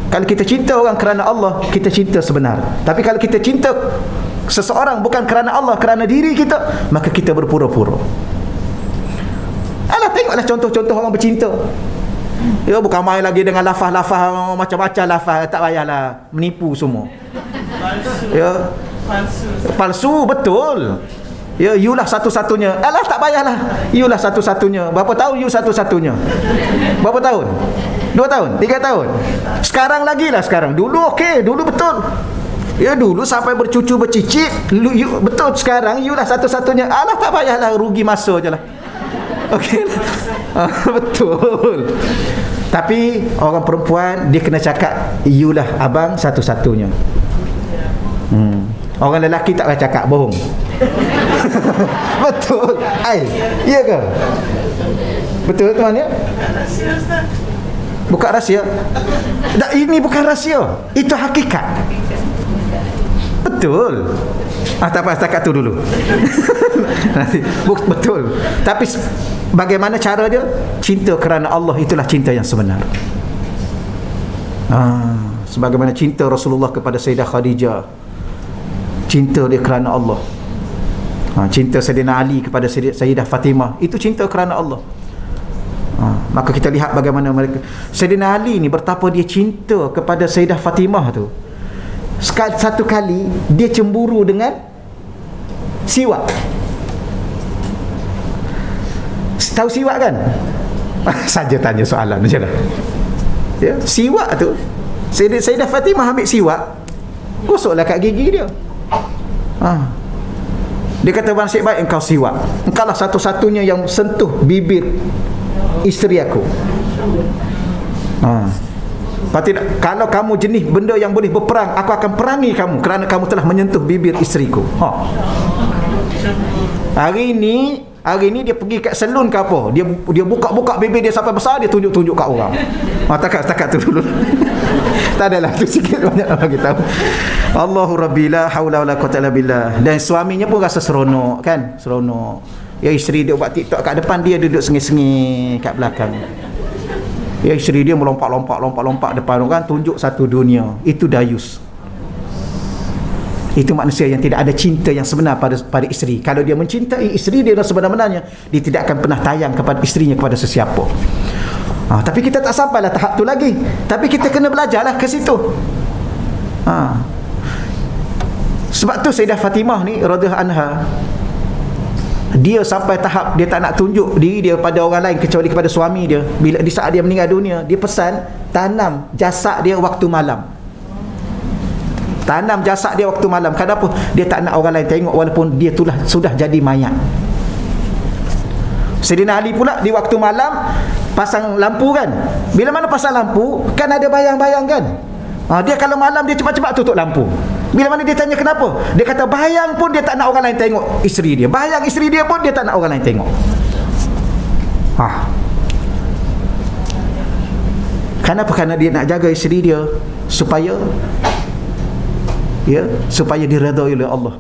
A: Kalau kita cinta orang kerana Allah, kita cinta sebenar. Tapi kalau kita cinta seseorang bukan kerana Allah, kerana diri kita, maka kita berpura-pura. Alah, tengoklah contoh-contoh orang bercinta. Ya, bukan main lagi dengan lafaz-lafaz macam-macam lafaz, tak payahlah menipu semua. Ya, palsu betul. Ya, youlah satu-satunya. Alah, tak payahlah. Youlah satu-satunya. Berapa tahun you satu-satunya? Berapa tahun? 2 tahun? 3 tahun? Sekarang lagi lah sekarang. Dulu okey, dulu betul. Ya, dulu sampai bercucu bercicit, betul. Sekarang youlah satu-satunya. Alah, tak payahlah, rugi masa je lah. Okey. Betul. Tapi orang perempuan dia kena cakap youlah abang satu-satunya. Orang lelaki taklah cakap, bohong. Betul. Iya ke? Betul tuan ya? Bukan rahsia. Tak, ini bukan rahsia. Itu hakikat. Betul. Tak apa, setakat tu dulu. Betul. Tapi bagaimana cara dia? Cinta kerana Allah, itulah cinta yang sebenar. Sebagaimana cinta Rasulullah kepada Sayyidah Khadijah, cinta dia kerana Allah. Cinta Sayyidina Ali kepada Sayyidah Fatimah, itu cinta kerana Allah. Maka kita lihat bagaimana mereka. Sayyidina Ali ni betapa dia cinta kepada Sayyidah Fatimah tu. Satu kali dia cemburu dengan siwak. Tahu siwak kan? Saja tanya soalan macam mana? Ya, siwak tu. Sayyidah Fatimah ambil siwak, gosoklah kat gigi dia. Dia kata, nasib baik engkau siwak. Engkau lah satu-satunya yang sentuh bibir isteri aku. Kalau kamu jenis benda yang boleh berperang, aku akan perangi kamu kerana kamu telah menyentuh bibir isteriku. Hari ni dia pergi kat salon ke apa, dia buka-buka bibir dia sampai besar, dia tunjuk-tunjuk kat orang. Takat tu dulu. Tak adalah, tu sikit banyak bagi tahu. Allahu Rabbi, la haula wala quwwata illa billah. Dan suaminya pun rasa seronok kan, seronok. Ya, isteri dia buat TikTok kat depan, dia duduk sengih-sengih kat belakang. Ya, isteri dia melompat-lompat depan orang, tunjuk satu dunia. Itu dayus. Itu manusia yang tidak ada cinta yang sebenar pada isteri. Kalau dia mencintai isteri dia sebenar-benarnya, dia tidak akan pernah tayang kepada isterinya kepada sesiapa. Tapi kita tak sampailah tahap tu lagi. Tapi kita kena belajarlah ke situ. Sebab tu Sayyidah Fatimah ni radhiyallahu anha, dia sampai tahap dia tak nak tunjuk diri dia pada orang lain kecuali kepada suami dia. Bila di saat dia meninggal dunia, dia pesan tanam jasad dia waktu malam. Tanam jasad dia waktu malam. Kenapa? Dia tak nak orang lain tengok walaupun dia sudah jadi mayat. Sayyidina Ali pula di waktu malam pasang lampu kan. Bila mana pasang lampu kan ada bayang-bayang kan. Dia kalau malam dia cepat-cepat tutup lampu. Bila mana dia tanya kenapa, dia kata bayang pun dia tak nak orang lain tengok isteri dia. Bayang isteri dia pun dia tak nak orang lain tengok. Kenapa? Kerana dia nak jaga isteri dia supaya diredai oleh Allah.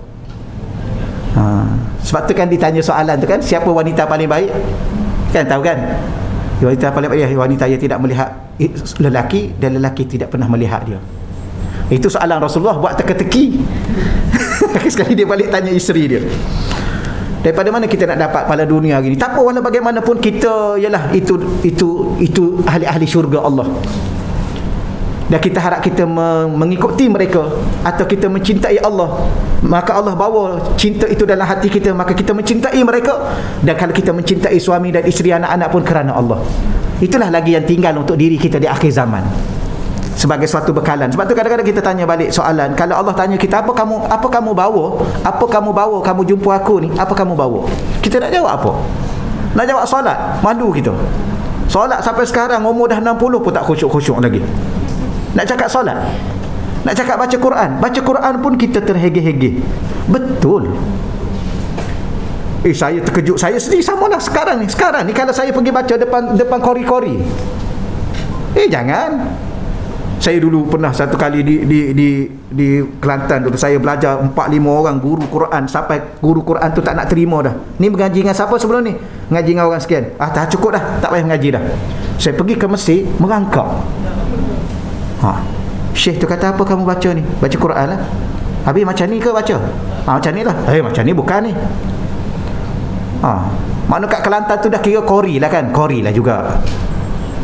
A: Sebab tu kan ditanya soalan tu kan, siapa wanita paling baik? Kan tahu kan? Wanita paling baik wanita yang tidak melihat lelaki dan lelaki tidak pernah melihat dia. Itu soalan Rasulullah buat teka-teki. Sekali dia balik tanya isteri dia. Daripada mana kita nak dapat pahala dunia hari ni? Tak apa, walau bagaimanapun kita ialah itu ahli-ahli syurga Allah. Dan kita harap kita mengikuti mereka atau kita mencintai Allah, maka Allah bawa cinta itu dalam hati kita, maka kita mencintai mereka. Dan kalau kita mencintai suami dan isteri, anak-anak pun kerana Allah. Itulah lagi yang tinggal untuk diri kita di akhir zaman, sebagai suatu bekalan. Sebab tu kadang-kadang kita tanya balik soalan, kalau Allah tanya kita, apa kamu bawa kamu jumpa aku ni, apa kamu bawa? Kita nak jawab apa? Nak jawab solat, malu kita. Solat sampai sekarang umur dah 60 pun tak khusyuk-khusyuk lagi. Nak cakap solat, nak cakap baca Quran pun kita terhege-hege. Betul. Saya terkejut. Saya sendiri samalah sekarang ni kalau saya pergi baca depan kori-kori. Jangan. Saya dulu pernah satu kali di Kelantan dulu, saya belajar 4-5 orang guru Quran, sampai guru Quran tu tak nak terima dah. Ni mengaji dengan siapa sebelum ni? Mengaji dengan orang sekian. Tak cukup dah, tak payah mengaji dah. Saya pergi ke Mesir, merangkak. Syekh tu kata, apa kamu baca ni? Baca Quran lah. Habis macam ni ke baca? Macam ni lah. Macam ni bukan ni. Makna kat Kelantan tu dah kira kori lah kan? Kori lah juga.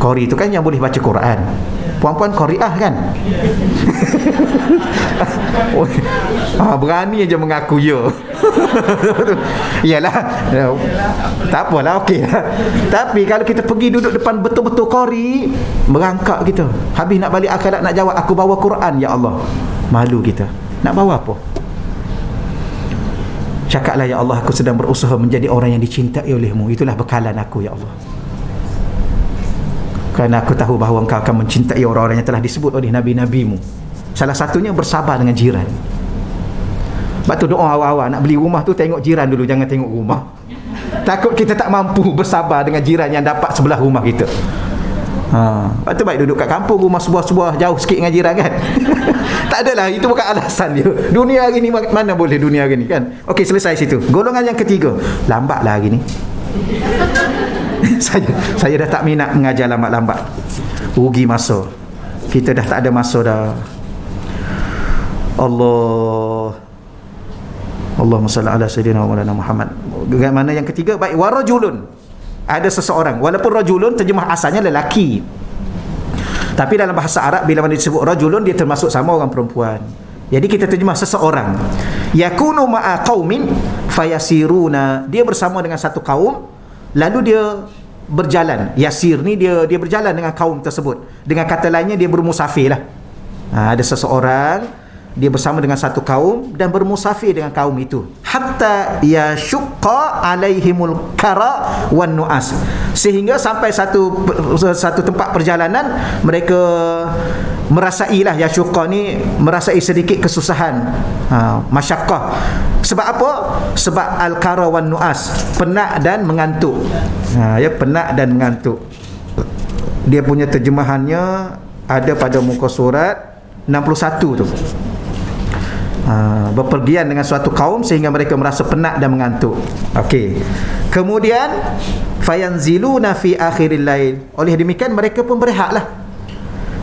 A: Kori tu kan yang boleh baca Quran. Puan-puan Qari'ah kan? Berani aja mengaku ya. Iyalah. Tak apalah, okey lah. Tapi kalau kita pergi duduk depan betul-betul Qari, merangkak kita. Habis nak balik akhirat nak jawab, aku bawa Quran ya Allah. Malu kita. Nak bawa apa? Cakaplah ya Allah, aku sedang berusaha menjadi orang yang dicintai olehmu. Itulah bekalan aku ya Allah. Kerana aku tahu bahawa engkau akan mencintai orang-orang yang telah disebut oleh nabi-nabimu. Salah satunya bersabar dengan jiran. Sebab tu doa awal-awal nak beli rumah tu, tengok jiran dulu, jangan tengok rumah. Takut kita tak mampu bersabar dengan jiran yang dapat sebelah rumah kita. Sebab tu baik duduk kat kampung, rumah sebuah-sebuah, jauh sikit dengan jiran kan. Tak adalah, itu bukan alasan dia. Dunia hari ni mana boleh dunia hari ni kan. Okey, selesai situ. Golongan yang ketiga, lambatlah hari ni. Saya dah tak minat mengajar lambat-lambat. Rugi masa. Kita dah tak ada masa dah. Allahumma salli ala sayyidina wa maulana Muhammad. Mana yang ketiga? Baik, warajulun. Ada seseorang, walaupun rajulun terjemah asalnya lelaki, tapi dalam bahasa Arab bila mana disebut rajulun, dia termasuk sama orang perempuan. Jadi kita terjemah seseorang. Yakunu ma'a qaumin fayasiruna. Dia bersama dengan satu kaum, lalu dia berjalan. Yasir ni dia berjalan dengan kaum tersebut. Dengan kata lainnya, dia bermusafir lah. Ada seseorang, dia bersama dengan satu kaum dan bermusafir dengan kaum itu, hatta yashqa alaihimul kara wan nuas, sehingga sampai satu tempat perjalanan mereka merasailah, yashqa ni merasai sedikit kesusahan, masyaqqah. Sebab apa? Sebab al-kara wan nuas, penat dan mengantuk. Penat dan mengantuk. Dia punya terjemahannya ada pada muka surat 61 tu. Berpergian dengan suatu kaum sehingga mereka merasa penat dan mengantuk. Okey. Kemudian fayanziluna fi akhiril lail. Oleh demikian mereka pun berehatlah.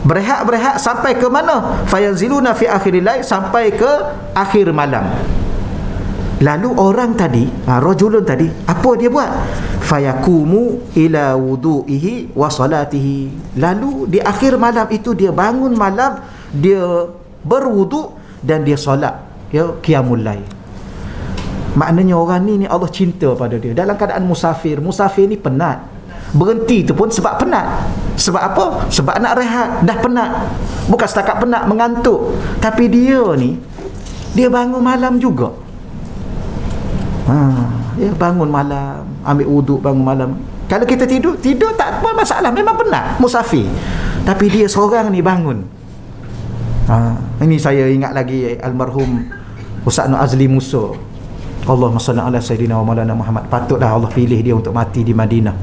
A: Berehat sampai ke mana? Fayanziluna fi akhiril lail, sampai ke akhir malam. Lalu orang tadi, rajulun tadi, apa dia buat? Fayakumu ila wudu'ihi wa salatihi. Lalu di akhir malam itu dia bangun malam, dia berwuduk dan dia solat, qiyamul lail. Maknanya orang ni Allah cinta pada dia dalam keadaan musafir. Musafir ni penat, berhenti tu pun sebab penat. Sebab apa? Sebab nak rehat, dah penat. Bukan setakat penat, mengantuk, tapi dia ni dia bangun malam juga. Dia bangun malam, ambil wuduk, bangun malam. Kalau kita tidur tak apa masalah, memang penat, musafir. Tapi dia seorang ni bangun. Ini saya ingat lagi almarhum Ustaz Nur Azli Musa. Allahumma salli ala sayyidina wa maulana Muhammad. Patutlah Allah pilih dia untuk mati di Madinah,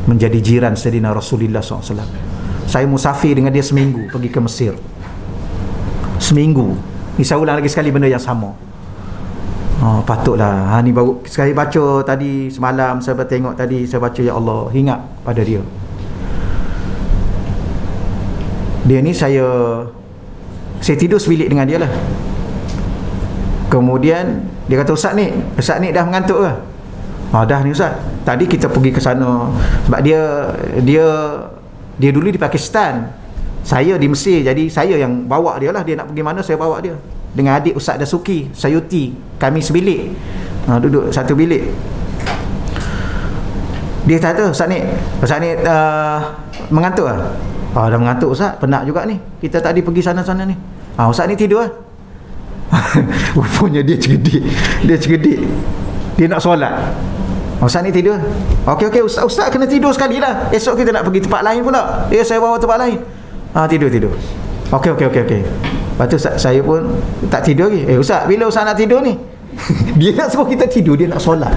A: menjadi jiran Sayyidina Rasulullah SAW. Saya musafir dengan dia seminggu, pergi ke Mesir. Seminggu. Ni saya ulang lagi sekali benda yang sama. Patutlah. Ni baru sekali baca tadi, semalam saya tengok tadi, saya baca ya Allah, ingat pada dia. Dia ni saya tidur sebilik dengan dia lah. Kemudian dia kata, Ustaz ni dah mengantuk ke? Dah ni Ustaz. Tadi kita pergi ke sana. Sebab dia dulu di Pakistan, saya di Mesir. Jadi saya yang bawa dia lah. Dia nak pergi mana, saya bawa dia. Dengan adik Ustaz Dasuki Sayuti, kami sebilik, duduk satu bilik. Dia kata, Ustaz ni mengantuk lah. Dah mengantuk Ustaz, penat juga ni, kita tadi pergi sana-sana ni. Ustaz ni tidur lah. Rupanya dia cerdik, dia nak solat. Ustaz ni tidur. Okey, Ustaz kena tidur sekali lah, esok kita nak pergi tempat lain pula. Saya bawa tempat lain. Tidur. Okey. Lepas tu saya pun tak tidur lagi. Ustaz, bila Ustaz nak tidur ni? Dia nak suruh kita tidur, dia nak solat.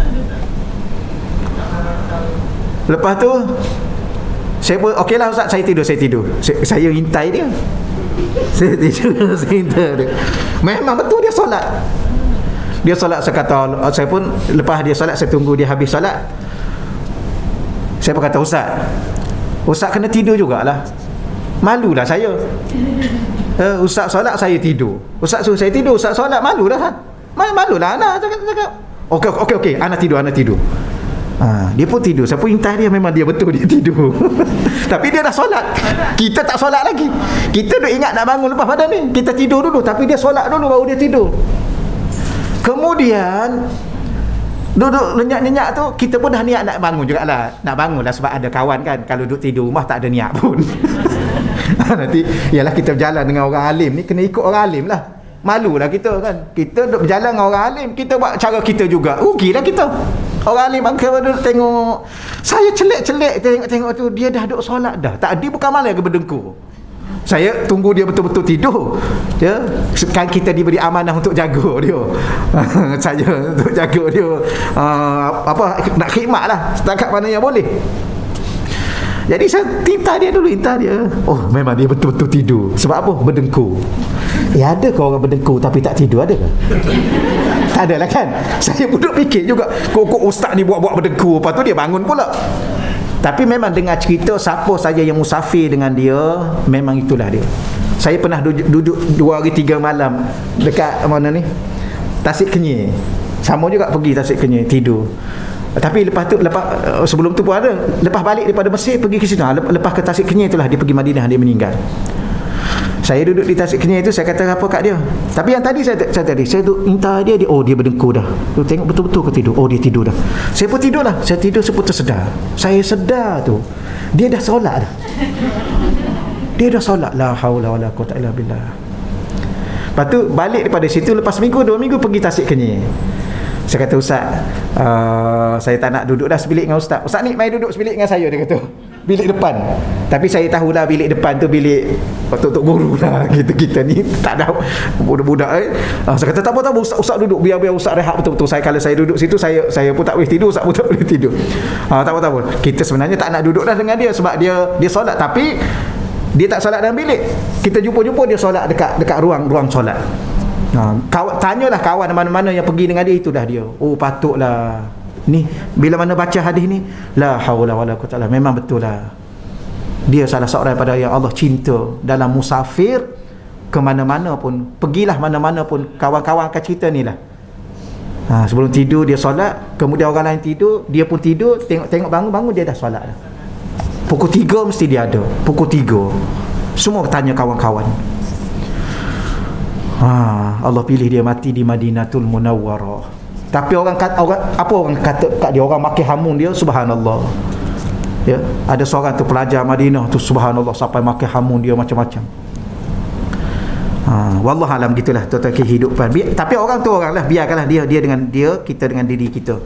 A: Lepas tu saya pun okeylah ustaz, saya tidur. Saya intai dia. Saya tidur, saya intai dia. Memang betul dia solat. Dia solat, saya kata, saya pun lepas dia solat, saya tunggu dia habis solat. Saya pun kata, Ustaz kena tidur jugalah. Malulah saya. Ustaz solat, saya tidur. Ustaz suruh saya tidur, Ustaz solat, malulah. Malulah anak cakap. Okey, anak tidur. Dia pun tidur. Saya pun intah dia, memang dia betul dia tidur. Tapi dia dah solat. Kita tak solat lagi. Kita duk ingat nak bangun lepas pada ni. Kita tidur dulu, tapi dia solat dulu baru dia tidur. Kemudian duduk lenyak-lenyak tu, kita pun dah niat nak bangun jugalah. Nak bangunlah sebab ada kawan kan. Kalau duduk tidur rumah tak ada niat pun. Nanti ialah kita berjalan dengan orang alim ni, kena ikut orang alim lah. Malulah kita kan. Kita duduk berjalan dengan orang alim, kita buat cara kita juga. Rugilah kita. Orang alim kalau duduk tengok, saya celek-celek tengok tu, dia dah duduk solat dah. Tadi bukan malam ke berdengkur. Saya tunggu dia betul-betul tidur. Ya, kan kita diberi amanah untuk jaga dia. Saya untuk jaga dia. Nak khidmatlah setakat mana yang boleh. Jadi saya intah dia. Oh, memang dia betul-betul tidur. Sebab apa? Berdengkur. Ada ke orang berdengkur tapi tak tidur, ada ke? Tak adalah kan? Saya pun duduk fikir juga, kok ustaz ni buat berdengkur, lepas tu dia bangun pula. Tapi memang dengar cerita siapa saja yang musafir dengan dia, memang itulah dia. Saya pernah duduk 2 hari 3 malam dekat mana ni, Tasik Kenyir. Sama juga pergi Tasik Kenyir, tidur. Tapi lepas sebelum tu pun ada, lepas balik daripada Mesir pergi ke situ, lepas ke Tasik Kenyir itulah dia pergi Madinah, dia meninggal. Saya duduk di Tasik Kenyir itu, saya kata apa kat dia. Tapi yang tadi saya duduk minta dia, oh dia berdengkur dah. Tengok betul-betul ke tidur. Oh dia tidur dah. Saya pun tidur lah. Saya tidur, saya pun tersedar. Saya sedar tu, dia dah solat dah. Dia dah solat. La haula wala quwwata illa billah. Lepas tu balik daripada situ, lepas seminggu 2 minggu pergi Tasik Kenyir. Saya kata, Ustaz, saya tak nak duduk dah sebilik dengan Ustaz. Ustaz ni mai duduk sebilik dengan saya, dia kata. Bilik depan. Tapi saya tahulah bilik depan tu bilik tok guru lah. Kita ni tak ada budak-budak. Saya kata tak apa Ustaz duduk, biar Ustaz rehat betul-betul. Kalau saya duduk situ, saya pun tak boleh tidur, Ustaz pun tak boleh tidur. Tak apa. Kita sebenarnya tak nak duduk dah dengan dia sebab dia solat, tapi dia tak solat dalam bilik. Kita jumpa dia solat dekat ruang solat. Tanyalah kawan mana-mana yang pergi dengan dia, itu dah dia. Oh patutlah ni bila mana baca hadis ni, la haula wala quwwata illa billah, memang betul lah dia salah seorang pada yang Allah cinta. Dalam musafir ke mana-mana pun, pergilah mana-mana pun, kawan-kawan akan cerita ni lah. Sebelum tidur dia solat, kemudian orang lain tidur, dia pun tidur, tengok bangun dia dah solat dah. Pukul 3 mesti dia ada. Pukul 3 semua bertanya kawan-kawan. Allah pilih dia mati di Madinatul Munawwarah. Tapi orang kata kat dia, orang makin hamun dia, subhanallah. Ya, ada seorang tu pelajar Madinah tu, subhanallah, sampai makin hamun dia macam-macam. Wallah alam, gitulah total kehidupan. Tapi orang tu orang lah, biarkanlah dia dengan dia, kita dengan diri kita.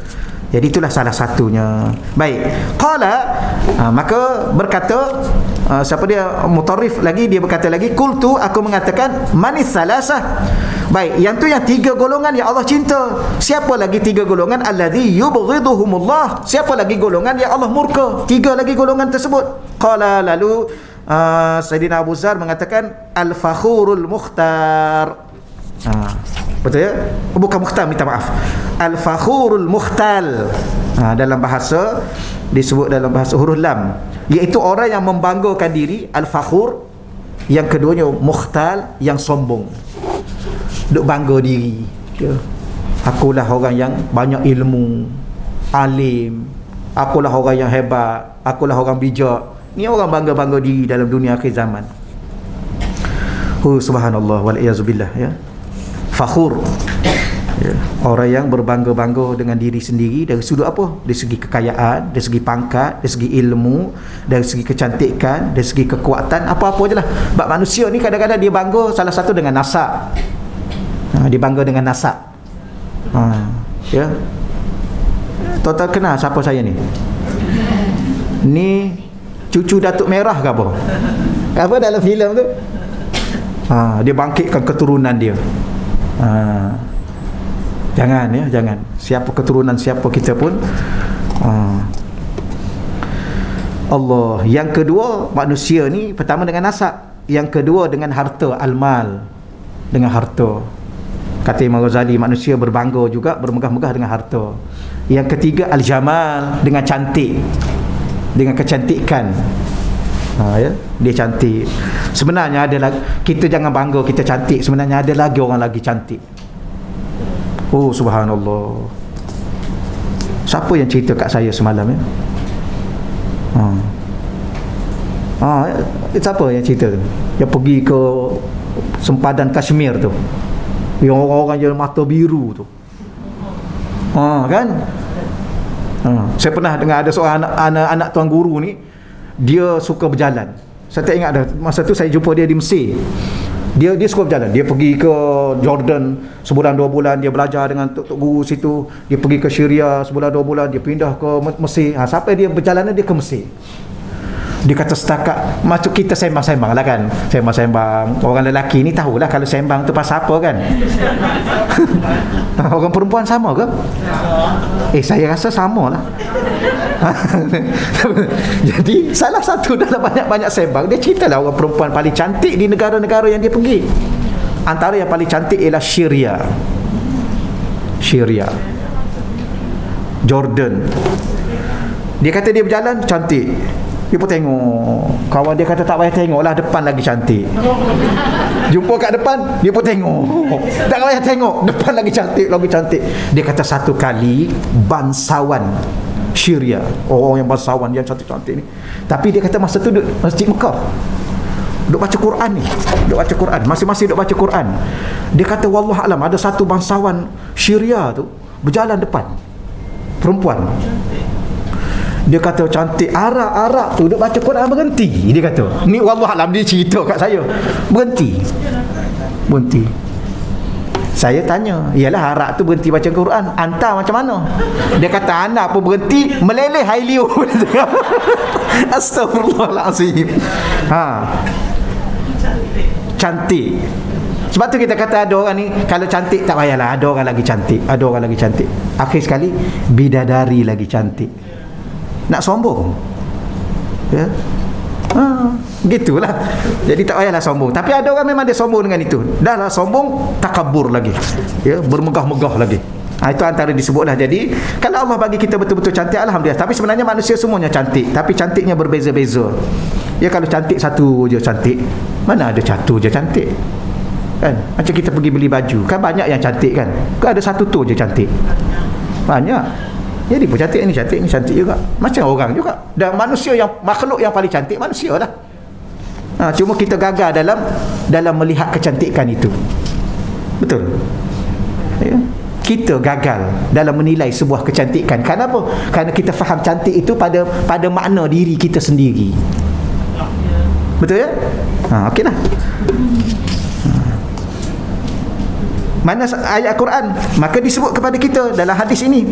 A: Jadi itulah salah satunya. Baik. Qala, maka berkata siapa dia, Mutarrif lagi, dia berkata lagi, qultu, aku mengatakan, manis salasah. Baik, yang tu yang 3 golongan yang Allah cinta. Siapa lagi 3 golongan? Alladhi yubghiduhumullah. Siapa lagi golongan yang Allah murka? 3 lagi golongan tersebut. Qala, lalu Sayyidina Abu Zar mengatakan, al-fakhurul mukhtar. Betul ya? Bukan mukhtar, minta maaf. Al-fakhurul mukhtal. Dalam bahasa disebut dalam bahasa huruf lam, iaitu orang yang membanggakan diri, al-fakhur. Yang keduanya mukhtal, yang sombong. Duk bangga diri. Akulah orang yang banyak ilmu, alim. Akulah orang yang hebat. Akulah orang bijak. Ni orang bangga-bangga diri dalam dunia akhir zaman. Subhanallah wal iyazubillah, ya. Fakhur, ya. Orang yang berbangga-bangga dengan diri sendiri dari sudut apa? Dari segi kekayaan, dari segi pangkat, dari segi ilmu, dari segi kecantikan, dari segi kekuatan, apa-apa je lah. Sebab manusia ni kadang-kadang dia bangga salah satu dengan nasab. Dia bangga dengan nasab. Ya. Total kenal siapa saya ni? Ni cucu Datuk Merah ke apa? Apa dalam filem tu? Dia bangkitkan keturunan dia. Jangan ya, jangan. Siapa keturunan siapa kita pun. Allah. Yang kedua, manusia ni pertama dengan nasab, yang kedua dengan harta, al-mal, dengan harta. Kata Imam Ghazali, manusia berbangga juga, bermegah-megah dengan harta. Yang ketiga, al-jamal, dengan cantik, dengan kecantikan. Ya, dia cantik. Sebenarnya ada lagi, kita jangan bangga kita cantik, sebenarnya ada lagi orang lagi cantik. Oh subhanallah. Siapa yang cerita kat saya semalam ya? Siapa yang cerita tu? Yang pergi ke sempadan Kashmir tu, yang orang-orang yang mata biru tu. Kan? Saya pernah dengar ada seorang anak tuan guru ni, dia suka berjalan. Saya tak ingat dah, masa tu saya jumpa dia di Mesir. Dia suka berjalan. Dia pergi ke Jordan sebulan 2 bulan, dia belajar dengan tok guru situ. Dia pergi ke Syria sebulan 2 bulan, dia pindah ke Mesir. Sampai dia berjalanan dia ke Mesir. Dia kata setakat macam kita sembang-sembang lah kan, sembang-sembang. Orang lelaki ni tahulah kalau sembang tu pasal apa kan. Orang perempuan sama ke? Saya rasa sama lah. Jadi salah satu dalam banyak-banyak sembang, dia ceritalah orang perempuan paling cantik di negara-negara yang dia pergi. Antara yang paling cantik ialah Syria, Jordan. Dia kata dia berjalan cantik. Dia pun tengok. Kawan dia kata tak payah tengok lah, depan lagi cantik. Jumpa kat depan, dia pun tengok. Tak payah tengok, depan lagi cantik, lagi cantik. Dia kata satu kali bangsawan Syria, orang yang bangsawan yang cantik-cantik ni. Tapi dia kata masa tu duduk Masjid Mekah, duduk baca Quran ni, duduk baca Quran, masing-masing duduk baca Quran. Dia kata wallah alam, ada satu bangsawan Syria tu berjalan depan, perempuan. Dia kata cantik, arak-arak tu duduk baca Quran berhenti. Dia kata, ni wallah alam, dia cerita kat saya, berhenti. Saya tanya, iyalah arak tu berhenti baca Quran, anta macam mana? Dia kata anak pun berhenti meleleh air liur. Astagfirullahalazim. Cantik. Sebab tu kita kata ada orang ni kalau cantik tak payahlah, ada orang lagi cantik, ada orang lagi cantik. Akhir sekali bidadari lagi cantik. Nak sombong, ya? Gitulah. Jadi tak payahlah sombong. Tapi ada orang memang dia sombong dengan itu. Dah lah sombong, takabur lagi, ya, bermegah-megah lagi. Itu antara disebutlah. Jadi kalau Allah bagi kita betul-betul cantik, alhamdulillah. Tapi sebenarnya manusia semuanya cantik, tapi cantiknya berbeza-beza. Ya, kalau cantik satu je cantik, mana ada satu je cantik kan? Macam kita pergi beli baju, kan banyak yang cantik kan? Kan ada satu tu je cantik? Banyak. Jadi pun cantik ni cantik juga. Macam orang juga. Dan manusia yang makhluk yang paling cantik manusia lah. Cuma kita gagal dalam melihat kecantikan itu. Betul. Ya? Kita gagal dalam menilai sebuah kecantikan. Kenapa? Kerana kita faham cantik itu pada makna diri kita sendiri. Betul ya? Okeylah. Mana ayat Quran? Maka disebut kepada kita dalam hadis ini,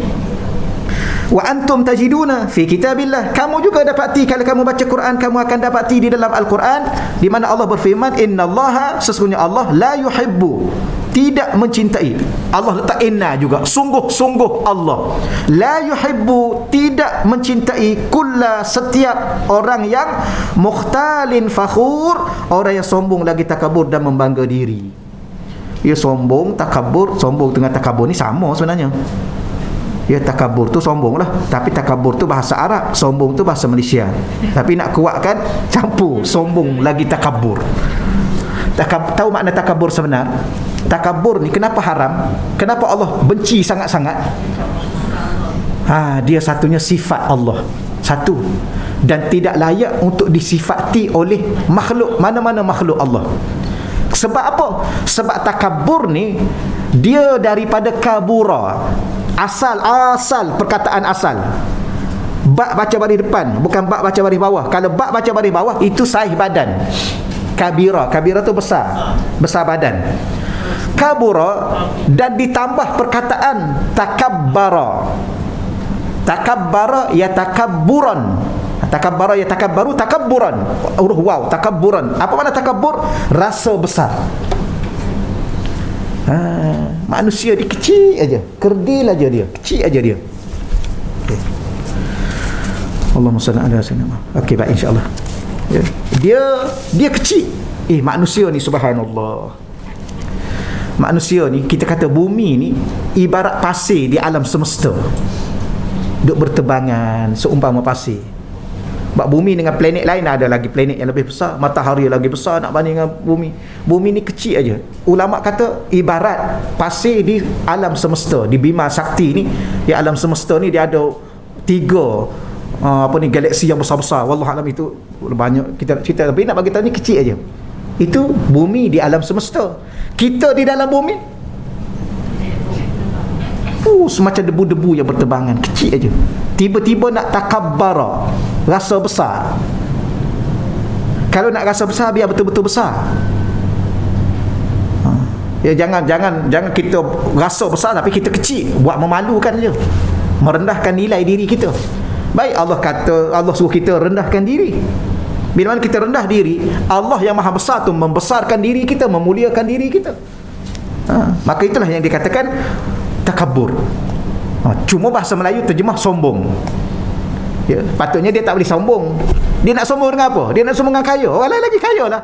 A: wa antum tajiduna fi kitabillah. Kamu juga dapati kalau kamu baca Quran, kamu akan dapati di dalam Al-Quran di mana Allah berfirman, innallaha, sesungguhnya Allah, la yuhibbu, tidak mencintai. Allah letak inna juga, sungguh-sungguh Allah, la yuhibbu, tidak mencintai, kulla, setiap orang yang mukhtalin fakhur, orang yang sombong lagi takabur dan membangga diri. Ya, sombong, takabur, sombong dengan takabur ni sama sebenarnya. Ya, takabur tu sombong lah, tapi takabur tu bahasa Arab, sombong tu bahasa Malaysia. Tapi nak kuatkan, campur sombong lagi takabur. Tahu makna takabur sebenar? Takabur ni kenapa haram? Kenapa Allah benci sangat-sangat? Dia satunya sifat Allah, satu, dan tidak layak untuk disifati oleh makhluk, mana-mana makhluk Allah. Sebab apa? Sebab takabur ni dia daripada kabura. Asal perkataan asal. Ba baca baris depan, bukan ba baca baris bawah. Kalau ba baca baris bawah itu saiz badan. Kabira tu besar badan. Kabura dan ditambah perkataan takabbara. Takabbara ya takabburan. Takabbara ya takabbaru, takabburan. Huruf waw, takabburan. Apa makna takabbur? Rasa besar. Manusia dia kecil aja, kerdil aja dia, kecil aja dia. Okay. Allahumma salli ala sayyidina. Okey, baik, insya-Allah. Ya. Dia kecil. Manusia ni subhanallah. Manusia ni, kita kata bumi ni ibarat pasir di alam semesta. Duk berterbangan seumpama pasir. Sebab bumi dengan planet lain ada lagi planet yang lebih besar, matahari lagi besar nak banding dengan bumi. Bumi ni kecil aja. Ulama kata ibarat pasir di alam semesta, di Bima Sakti ni, di alam semesta ni dia ada 3 galaksi yang besar-besar. Wallahu alam, itu banyak kita cerita, tapi nak bagi tahu ni kecil aja. Itu bumi di alam semesta. Kita di dalam bumi semacam debu-debu yang berterbangan, kecil aja. Tiba-tiba nak takabbara, rasa besar. Kalau nak rasa besar, biar betul-betul besar. Ya, jangan kita rasa besar tapi kita kecil, buat memalukan je, merendahkan nilai diri kita. Baik, Allah suruh kita rendahkan diri. Bila mana kita rendah diri, Allah yang maha besar tu membesarkan diri kita, memuliakan diri kita. Maka itulah yang dikatakan takabur. Cuma bahasa Melayu terjemah sombong. Ya, patutnya dia tak boleh sombong. Dia nak sombong dengan apa? Dia nak sombong dengan kaya. Orang lain lagi kaya lah.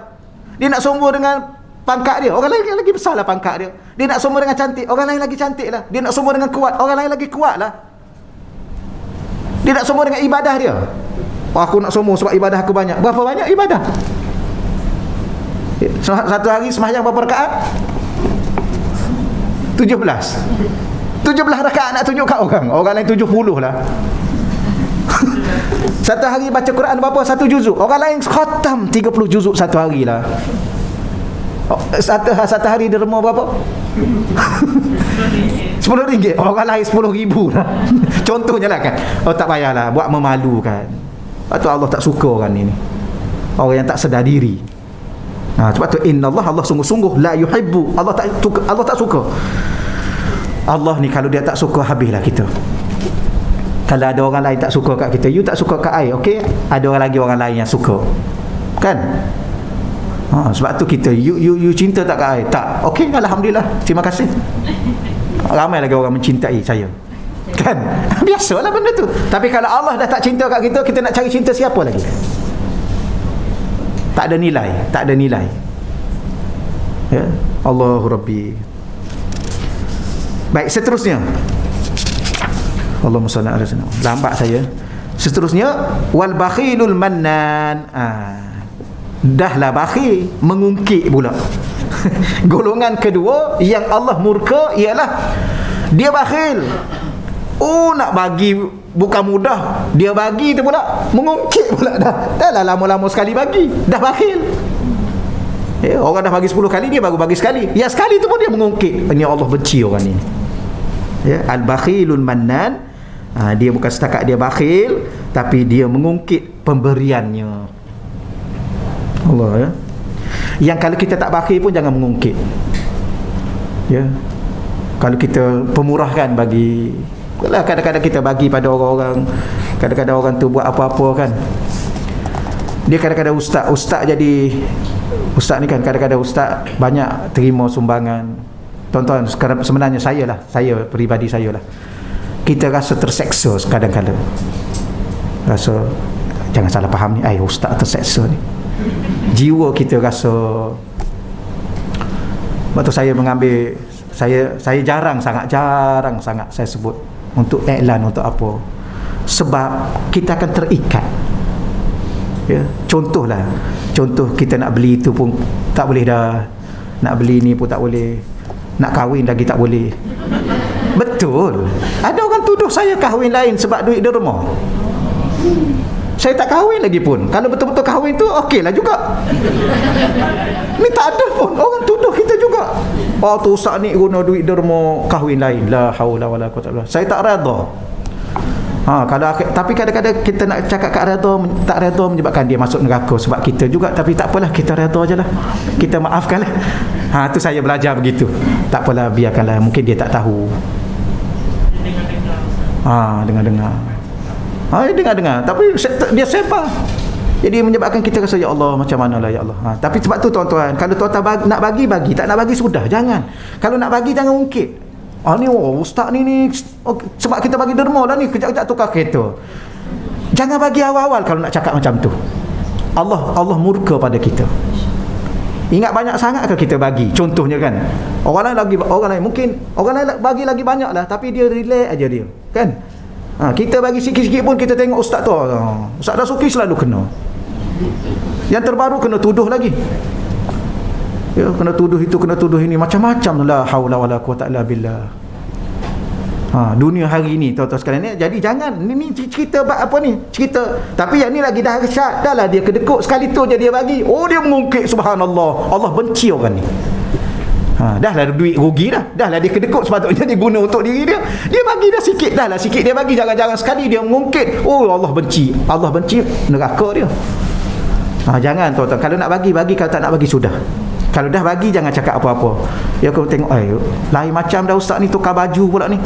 A: Dia nak sombong dengan pangkat dia. Orang lain lagi besar lah pangkat dia. Dia nak sombong dengan cantik. Orang lain lagi cantik lah. Dia nak sombong dengan kuat. Orang lain lagi kuat lah. Dia nak sombong dengan ibadah dia. Aku nak sombong sebab ibadah aku banyak. Berapa banyak ibadah? Satu hari sembahyang berapa rakaat? 17 rakaat nak tunjuk kat orang. Orang lain 70 lah. Satu hari baca Quran berapa? 1 juzuk. Orang lain khatam 30 juzuk satu hari lah. Satu hari derma berapa? RM10. Orang lain RM10,000 lah. Contohnya lah kan. Tak payahlah buat memalukan. Lepas tu Allah tak suka orang ni. Orang yang tak sedar diri. Sebab tu innallaha, Allah sungguh-sungguh la yuhibbu. Allah tak suka. Allah ni kalau dia tak suka, habislah kita. Kalau ada orang lain tak suka kat kita, you tak suka kat I, okey, ada orang lain yang suka, kan? Sebab tu kita you cinta tak kat I? Tak. Okey, alhamdulillah, terima kasih. Ramai lagi orang mencintai saya, kan? Biasalah benda tu. Tapi kalau Allah dah tak cinta kat kita, kita nak cari cinta siapa lagi? Tak ada nilai. Ya, Allahu Rabbi. Baik, seterusnya. Allahumma salli ala sayyidina. Lambat saya. Seterusnya, wal bakhilul mannan. Dahlah bakhil, mengungkit pula. Golongan kedua yang Allah murka ialah dia bakhil. Nak bagi bukan mudah, dia bagi tu pula mengungkit pula dah lah lama-lama sekali bagi, dah bakhil. Orang dah bagi 10 kali, dia baru bagi sekali. Ya, sekali tu pun dia mengungkit. Ini Allah benci orang ni. Ya, al-bakhilul mannan. Dia bukan setakat dia bakhil, tapi dia mengungkit pemberiannya. Allah, ya. Yang kalau kita tak bakhil pun jangan mengungkit. Ya. Kalau kita pemurahkan bagi, kadang-kadang kita bagi pada orang-orang, kadang-kadang orang tu buat apa-apa kan, dia kadang-kadang ustaz jadi ustaz ni kan, kadang-kadang ustaz banyak terima sumbangan. Tuan-tuan, sebenarnya saya peribadi saya lah, kita rasa terseksa kadang-kadang, rasa, jangan salah faham ni, ustaz terseksa ni, jiwa kita rasa. Sebab tu saya mengambil, saya jarang sangat saya sebut untuk iklan, untuk apa, sebab kita akan terikat. Ya, contoh kita nak beli itu pun tak boleh dah, nak beli ni pun tak boleh, nak kahwin lagi tak boleh. Betul, ada orang tuduh saya kahwin lain sebab duit derma. Saya tak kahwin lagi pun. Kalau betul-betul kahwin tu okey lah juga. Ni tak ada pun, orang tuduh kita juga. Tu ustaz ni guna duit derma kahwin lain. La haula wala quwwata illa billah. Saya tak redha. Tapi kadang-kadang kita nak cakap kat redha, tak redha menyebabkan dia masuk neraka sebab kita juga. Tapi tak apalah, kita redha je lah, kita maafkanlah. Tu saya belajar begitu. Tak apalah, biarkanlah, mungkin dia tak tahu. Dengar-dengar. Dengar-dengar, tapi dia sebar. Jadi menyebabkan kita rasa, ya Allah, macam manalah ya Allah. Tapi sebab tu tuan-tuan, kalau tuan-tuan nak bagi, tak nak bagi sudah, jangan. Kalau nak bagi jangan ungkit. Ni ustaz ni sebab kita bagi derma lah ni, kejap-kejap tukar kereta. Jangan bagi awal-awal kalau nak cakap macam tu. Allah murka pada kita. Ingat banyak sangat kalau kita bagi. Contohnya kan, orang lain mungkin orang lain bagi lagi banyak lah, tapi dia relax aja dia, kan? Kita bagi sikit-sikit pun kita tengok ustaz tu, Ustaz Dasuki selalu kena. Yang terbaru kena tuduh lagi. Ya, kena tuduh itu, kena tuduh ini, macam-macam lah. Haula wala quwata illa billah. Dunia hari ni tuan-tuan sekalian ni. Jadi jangan ni cerita apa ni, cerita, tapi yang ni lagi dahsyat. Dah lah dia kedekut sekali tu je dia bagi, dia mengungkit, subhanallah, Allah benci orang ni. Dah lah duit rugi dah. Dah lah dia kedekut, sepatutnya dia guna untuk diri dia. Dia bagi dah sikit, dah lah sikit dia bagi, jangan-jangan sekali dia mengungkit. Allah benci neraka dia. Jangan tuan-tuan, kalau nak bagi, kalau tak nak bagi sudah. Kalau dah bagi jangan cakap apa-apa. Ya, kau tengok lain macam dah ustaz ni, tukar baju pula ni.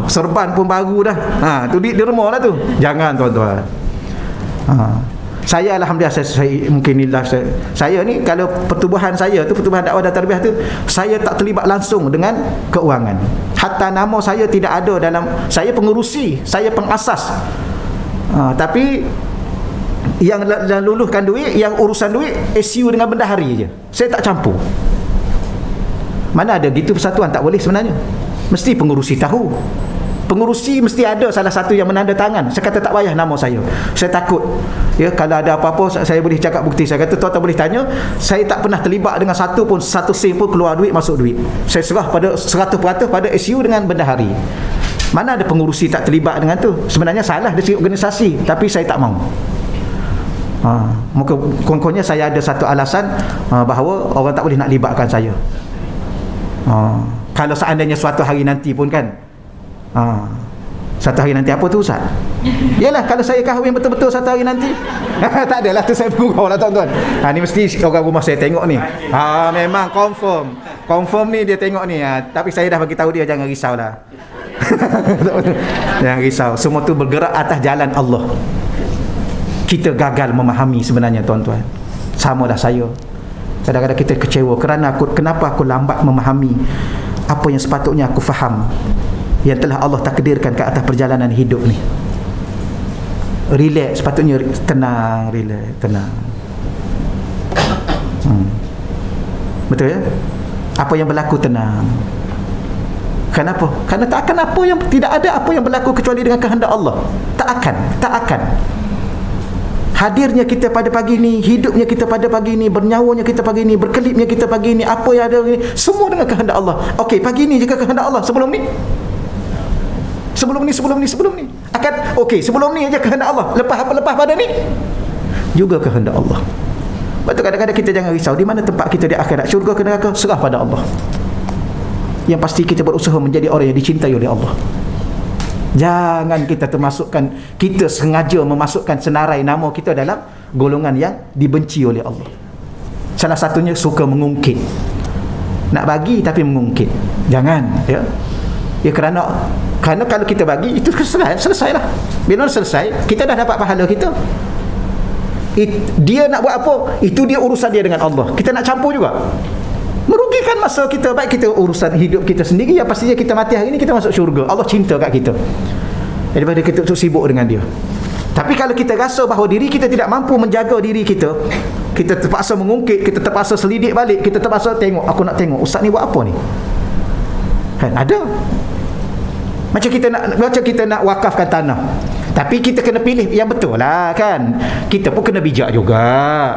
A: Serban pun baru dah. Tu derma lah tu. Jangan tuan-tuan. Saya alhamdulillah, saya mungkin inilah saya ni, kalau pertubuhan saya tu, pertubuhan dakwah dan tarbiyah tu, saya tak terlibat langsung dengan keuangan. Hatta nama saya tidak ada dalam, saya pengurusi, saya pengasas. Tapi yang luluhkan duit, yang urusan duit SU dengan bendahari je, saya tak campur. Mana ada gitu persatuan, tak boleh sebenarnya. Mesti pengurusi tahu. Pengurusi mesti ada salah satu yang menanda tangan. Saya kata tak payah nama saya takut, ya, kalau ada apa-apa saya boleh cakap bukti. Saya kata tuan-tuan boleh tanya, saya tak pernah terlibat dengan satu sen pun keluar duit masuk duit. Saya serah pada 100% pada SU dengan bendahari. Mana ada pengurusi tak terlibat dengan tu. Sebenarnya salah dari segi organisasi, tapi saya tak mahu. Mungkin saya ada satu alasan bahawa orang tak boleh nak libatkan saya. Kalau seandainya suatu hari nanti pun kan, satu hari nanti apa tu ustaz? Yalah, kalau saya kahwin betul-betul satu hari nanti, tak adalah tu, saya bergurau lah tuan-tuan. Ni mesti orang rumah saya tengok ni. Memang confirm ni dia tengok ni. Tapi saya dah bagi tahu dia jangan risau lah. Jangan risau, semua tu bergerak atas jalan Allah. Kita gagal memahami sebenarnya tuan-tuan. Sama dah saya. Kadang-kadang kita kecewa kerana kenapa aku lambat memahami apa yang sepatutnya aku faham, yang telah Allah takdirkan ke atas perjalanan hidup ni. Relax, sepatutnya tenang, relax, tenang. Betul ya? Apa yang berlaku tenang. Kenapa? Kerana tak akan tidak ada apa yang berlaku kecuali dengan kehendak Allah. Tak akan. Hadirnya kita pada pagi ni, hidupnya kita pada pagi ni, bernyawanya kita pagi ni, berkelipnya kita pagi ni, apa yang ada ni, semua dengan kehendak Allah. Okey, pagi ni jika kehendak Allah, sebelum ni akan okey, sebelum ni aja kehendak Allah, lepas pada ni juga kehendak Allah. Betul, kadang-kadang kita jangan risau di mana tempat kita di akhirat, syurga ke neraka, serah pada Allah. Yang pasti kita berusaha menjadi orang yang dicintai oleh Allah. Jangan kita kita sengaja memasukkan senarai nama kita dalam golongan yang dibenci oleh Allah. Salah satunya suka mengungkit. Nak bagi tapi mengungkit. Jangan, ya. Ya, kerana kalau kita bagi itu selesailah. Bila selesai, kita dah dapat pahala kita. Dia nak buat apa, itu dia urusan dia dengan Allah. Kita nak campur juga, merugikan masa kita. Baik kita urusan hidup kita sendiri, yang pastinya kita mati hari ni kita masuk syurga. Allah cinta kat kita daripada kita sibuk dengan dia. Tapi kalau kita rasa bahawa diri kita tidak mampu menjaga diri kita, kita terpaksa mengungkit, kita terpaksa selidik balik, kita terpaksa tengok, aku nak tengok ustaz ni buat apa ni, kan ada. Macam kita nak wakafkan tanah, tapi kita kena pilih yang betul lah, kan. Kita pun kena bijak juga.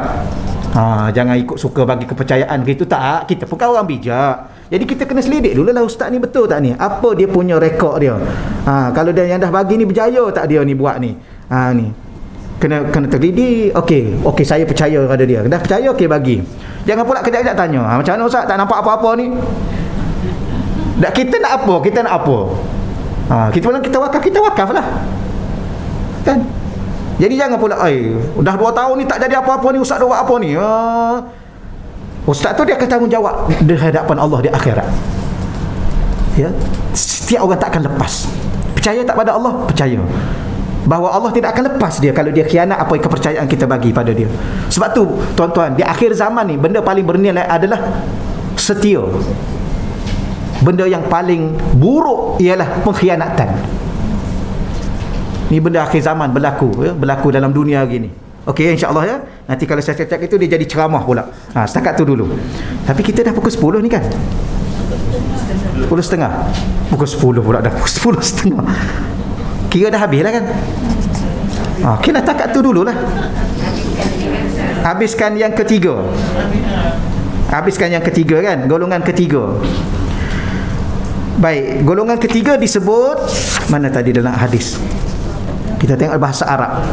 A: Jangan ikut suka bagi kepercayaan gitu, tak. Kita pun kan orang bijak. Jadi kita kena selidik dulu lah, ustaz ni betul tak ni? Apa dia punya rekod dia? Kalau dia yang dah bagi ni berjaya tak dia ni buat ni? Ni kena terlidik. Okey, saya percaya pada dia. Dah percaya, okey, bagi. Jangan pula kejap-kejap tanya, macam mana ustaz, tak nampak apa-apa ni? Kita nak apa? Kita bilang kita wakaf lah, kan? Jadi jangan pula dah 2 tahun ni tak jadi apa-apa ni, ustaz dah buat apa ni? Ustaz tu dia akan tanggungjawab di hadapan Allah di akhirat. Ya, setiap orang tak akan lepas. Percaya tak pada Allah? Percaya. bahawa Allah tidak akan lepas dia kalau dia khianat apa kepercayaan kita bagi pada dia. Sebab tu tuan-tuan, di akhir zaman ni benda paling bernilai adalah setia. Benda yang paling buruk ialah pengkhianatan. Ni benda akhir zaman berlaku, ya? Berlaku dalam dunia gini. Okey, insya-Allah ya. Nanti kalau saya cakap itu dia jadi ceramah pula. Setakat tu dulu. Tapi kita dah pukul 10 ni kan? 10.30. Pukul 10 pula dah. Pukul 10.30. Kira dah habis lah kan? Okeylah, takat tu dululah. Habiskan yang ketiga. Habiskan yang ketiga kan? Golongan ketiga. Baik, golongan ketiga disebut mana tadi dalam hadis? Kita tengok bahasa Arab.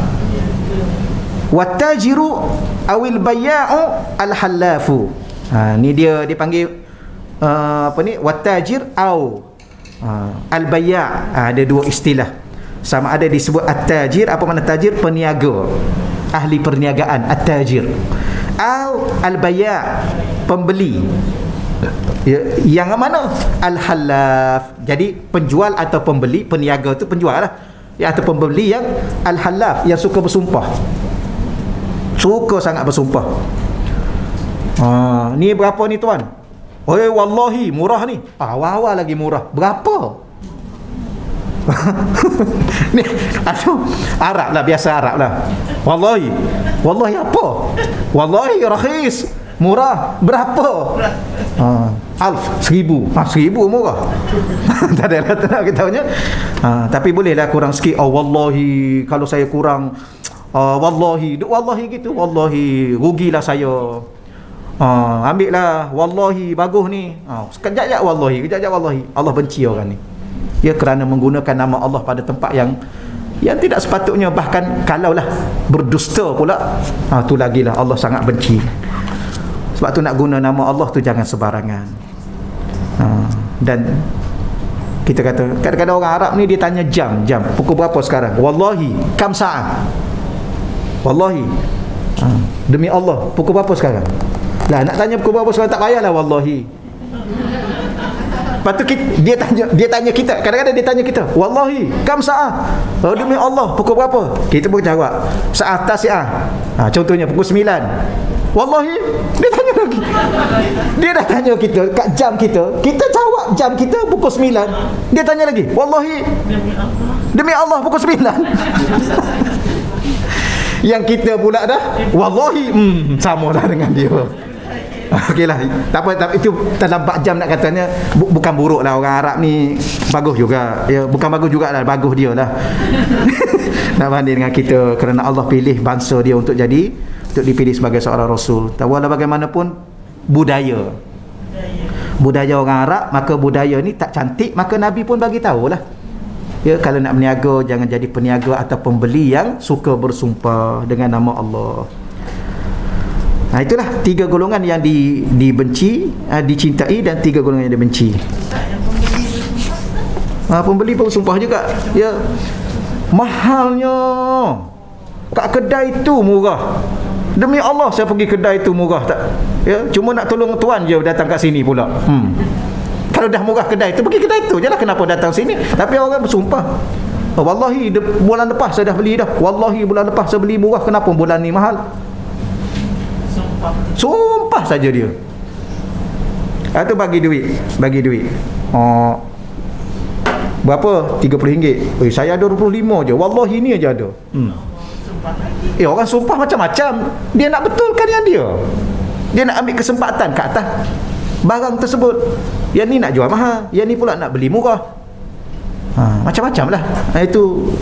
A: Wattajiru awil bayya'u al-hallafu. Ni dia dipanggil apa ni? Wattajir au al-bayya'. Ada dua istilah. Sama ada disebut at-tajir, apa makna tajir? Peniaga. Ahli perniagaan, at-tajir. Au al-bayya', pembeli. Yang mana? Al-halaf. Jadi penjual atau pembeli, peniaga tu penjual lah. Atau pembeli yang al-halaf, yang suka bersumpah. Suka sangat bersumpah. Ni berapa ni tuan? Oi, wallahi murah ni. Awal-awal lagi murah. Berapa? Ni aduh, Arab lah, biasa Arab lah. Wallahi. Wallahi apa? Wallahi rahis. Murah. Berapa? 1,000. 1,000 murah. Tak ada lah tak nak kita punya. Tapi bolehlah kurang sikit. Wallahi, kalau saya kurang wallahi gitu. Wallahi rugilah saya. Ambil lah. Wallahi bagus ni. Sekejap wallahi, kejap wallahi. Allah benci orang ni. Ya, kerana menggunakan nama Allah pada tempat yang tidak sepatutnya, bahkan kalaulah berdusta pula, tu lagilah Allah sangat benci. Sebab tu nak guna nama Allah tu jangan sebarangan. Dan kita kata, kadang-kadang orang Arab ni dia tanya jam pukul berapa sekarang? Wallahi kam sa'ah. Wallahi, demi Allah pukul berapa sekarang? Lah nak tanya pukul berapa sekarang tak payahlah wallahi. Lepas tu dia tanya kita, kadang-kadang dia tanya kita, wallahi kam sa'ah. Demi Allah pukul berapa? Kita pun jawab sa'ah tasi'ah. Contohnya pukul 9. Wallahi, dia tanya lagi. Dia dah tanya kita kat jam kita, kita jawab jam kita pukul 9. Dia tanya lagi, wallahi demi Allah pukul 9. Yang kita pula dah wallahi, sama dah dengan dia. Okeylah, tak apa, itu dalam 4 jam nak katanya bukan buruk lah. Orang Arab ni bagus juga. Ya, bukan bagus jugalah, bagus dia lah. Nak banding dengan kita, kerana Allah pilih bangsa dia untuk dipilih sebagai seorang Rasul. Tak walau bagaimanapun budaya orang Arab, maka budaya ni tak cantik, maka Nabi pun bagi tahulah. Ya, kalau nak berniaga, jangan jadi peniaga atau pembeli yang suka bersumpah dengan nama Allah. Itulah 3 golongan yang dibenci, dicintai, dan 3 golongan yang dibenci. Pembeli pun sumpah juga. Ya, mahalnya kat kedai tu murah. Demi Allah saya pergi kedai tu murah tak. Ya, cuma nak tolong tuan je datang kat sini pula. Kalau dah murah kedai tu, pergi kedai tu je lah, kenapa datang sini? Tapi orang bersumpah, wallahi bulan lepas saya dah beli dah. Wallahi bulan lepas saya beli murah, kenapa bulan ni mahal? Sumpah saja dia. Itu bagi duit. Berapa? RM30. Saya ada 25 je. Wallahi ni aja ada. Orang sumpah macam-macam. Dia nak betulkan yang dia nak ambil kesempatan ke atas barang tersebut. Yang ni nak jual mahal, yang ni pula nak beli murah. Macam-macam lah. Itu,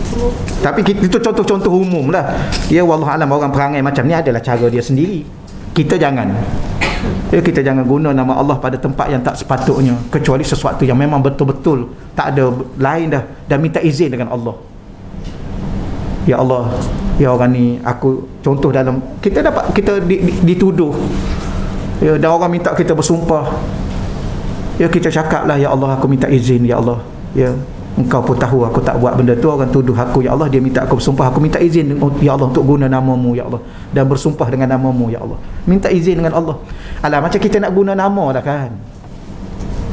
A: tapi itu contoh-contoh umum lah. Ya, wallahualam, orang perangai macam ni adalah cara dia sendiri. Kita jangan guna nama Allah pada tempat yang tak sepatutnya, kecuali sesuatu yang memang betul-betul tak ada lain dah, dan minta izin dengan Allah. Ya Allah, ya orang ni, aku contoh dalam kita dituduh, ya, dan orang minta kita bersumpah, ya, kita cakaplah, ya Allah aku minta izin, ya Allah, ya Engkau pun tahu aku tak buat benda tu. Orang tuduh aku, ya Allah, dia minta aku bersumpah, aku minta izin, ya Allah, untuk guna namamu, ya Allah, dan bersumpah dengan namamu, ya Allah. Minta izin dengan Allah. Alah, macam kita nak guna nama lah kan.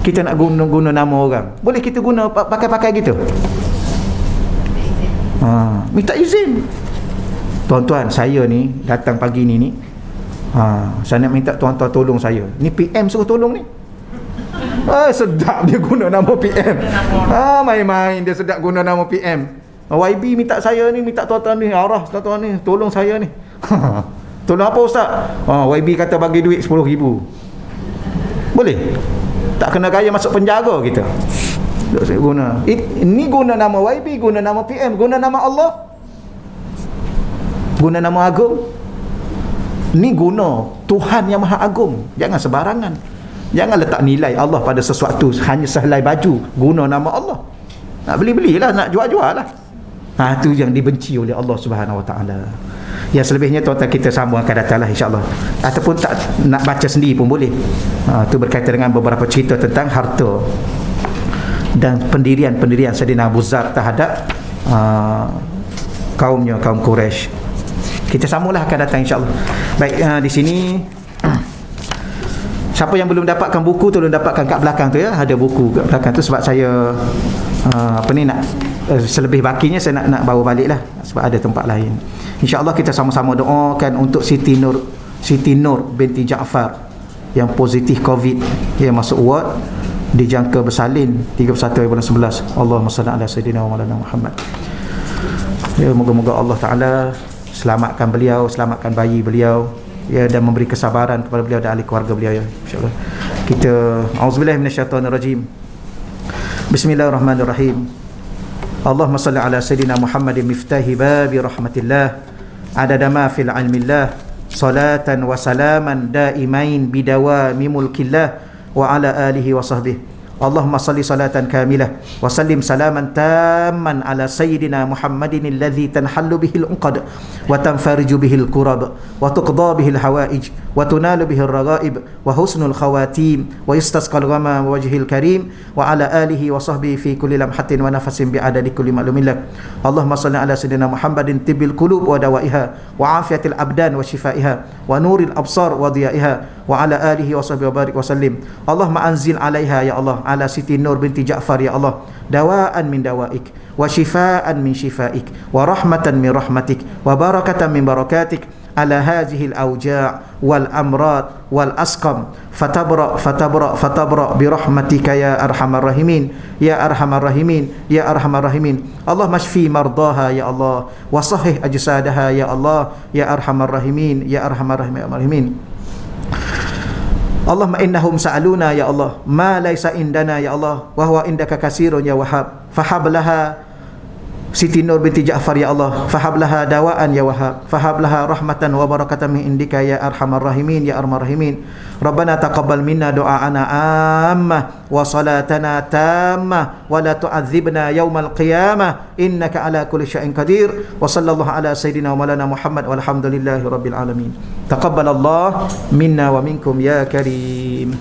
A: Kita nak guna nama orang, boleh kita guna pakai gitu? Minta izin. Tuan-tuan, saya ni datang pagi ni saya nak minta tuan-tuan tolong saya. Ni PM suruh tolong ni. Sedap dia guna nama PM. Main-main dia sedap guna nama PM. YB minta saya ni, minta tuan-tuan ni, arah tuan-tuan ni, tolong saya ni. Tolong apa ustaz? YB kata bagi duit 10,000. Boleh? Tak kena gaya masuk penjara kita. Saya guna. Ini guna nama YB, guna nama PM, guna nama Allah. Guna nama agung. Ni guna Tuhan yang Maha Agung. Jangan sebarangan. Jangan letak nilai Allah pada sesuatu hanya sehelai baju. Guna nama Allah. Nak beli-belilah, nak jual-jual lah. Itu yang dibenci oleh Allah Subhanahu Wa Taala. Yang selebihnya tuan-tuan kita sambung akan datanglah insya-Allah. Ataupun tak nak baca sendiri pun boleh. Itu berkaitan dengan beberapa cerita tentang harta dan pendirian Sayyidina Abu Zar terhadap kaum Quraisy. Kita sambunglah akan datang insya-Allah. Baik, di sini siapa yang belum dapatkan buku tolong dapatkan kat belakang tu ya. Ada buku kat belakang tu sebab saya nak selebih bakinya saya nak bawa balik lah sebab ada tempat lain. InsyaAllah kita sama-sama doakan untuk Siti Nur binti Ja'far yang positif COVID, yang masuk ward, dijangka bersalin 31 bulan 11. Allahumma salli ala sayyidina wa maulana Muhammad. Ya, moga-moga Allah Ta'ala selamatkan beliau, selamatkan bayi beliau, ya, dan memberi kesabaran kepada beliau dan ahli keluarga beliau ya. InsyaAllah kita auzubillahi minasyaitonirrajim. Bismillahirrahmanirrahim. Allahumma salli ala sayyidina Muhammadin miftahi babi rahmatillah adada ma fil ilmillah salatan wa salaman daimain bidawami mulkillah wa ala alihi wa sahbihi. Allahumma salli salatan kamilah wa sallim salaman tamman ala sayyidina Muhammadin alladhi tanhallu bihil unqad wa tanfariju bihil kurab wa tuqda bihil hawaij wa tunalu bihil raghaib wa husnul khawatim wa yustasqal ghama wajhil karim wa ala alihi wa sahbihi fi kulli lamhatin wa nafasin bi'adadi kulli ma'lumin lak. Allahumma salli ala sayyidina Muhammadin tibbil qulub wa dawaiha wa afiyatil abdan wa shifaiha wa nuril absar wa diyaiha wa ala alihi wa sahbihi wa barik wa sallim. Allahumma anzil alaiha ya Allah ala Siti Nur binti Ja'far ya Allah dawaan min dawaik wa shifaan min shifaik wa rahmatan min rahmatik wa barakatan min barakatik ala hadhihi al-awja' wal amrad wal asqam fatabra bi rahmatika ya arhamar rahimin ya arhamar rahimin ya arhamar rahimin. Allah mashfi mardaha ya Allah wa sahih ajsadaha ya Allah ya arhamar rahimin ya arhamar rahimin. Allahumma innahum sa'aluna ya Allah ma laysa indana ya Allah wa huwa indaka katsirun ya Wahhab fahablaha Siti Nur binti Ja'far ya Allah fahablaha dawaan ya Wahhab fahablaha rahmatan wa barakatan min indika ya arhamar rahimin ya arhamar rahimin. Rabbana taqabbal minna du'aana amma wa salatana tamma wa la tu'adzibna yaumal qiyamah innaka ala kulli syai'in qadir. Wa sallallahu ala sayyidina wa maulana Muhammad walhamdulillahi rabbil alamin. Taqabbalallah minna wa minkum ya karim.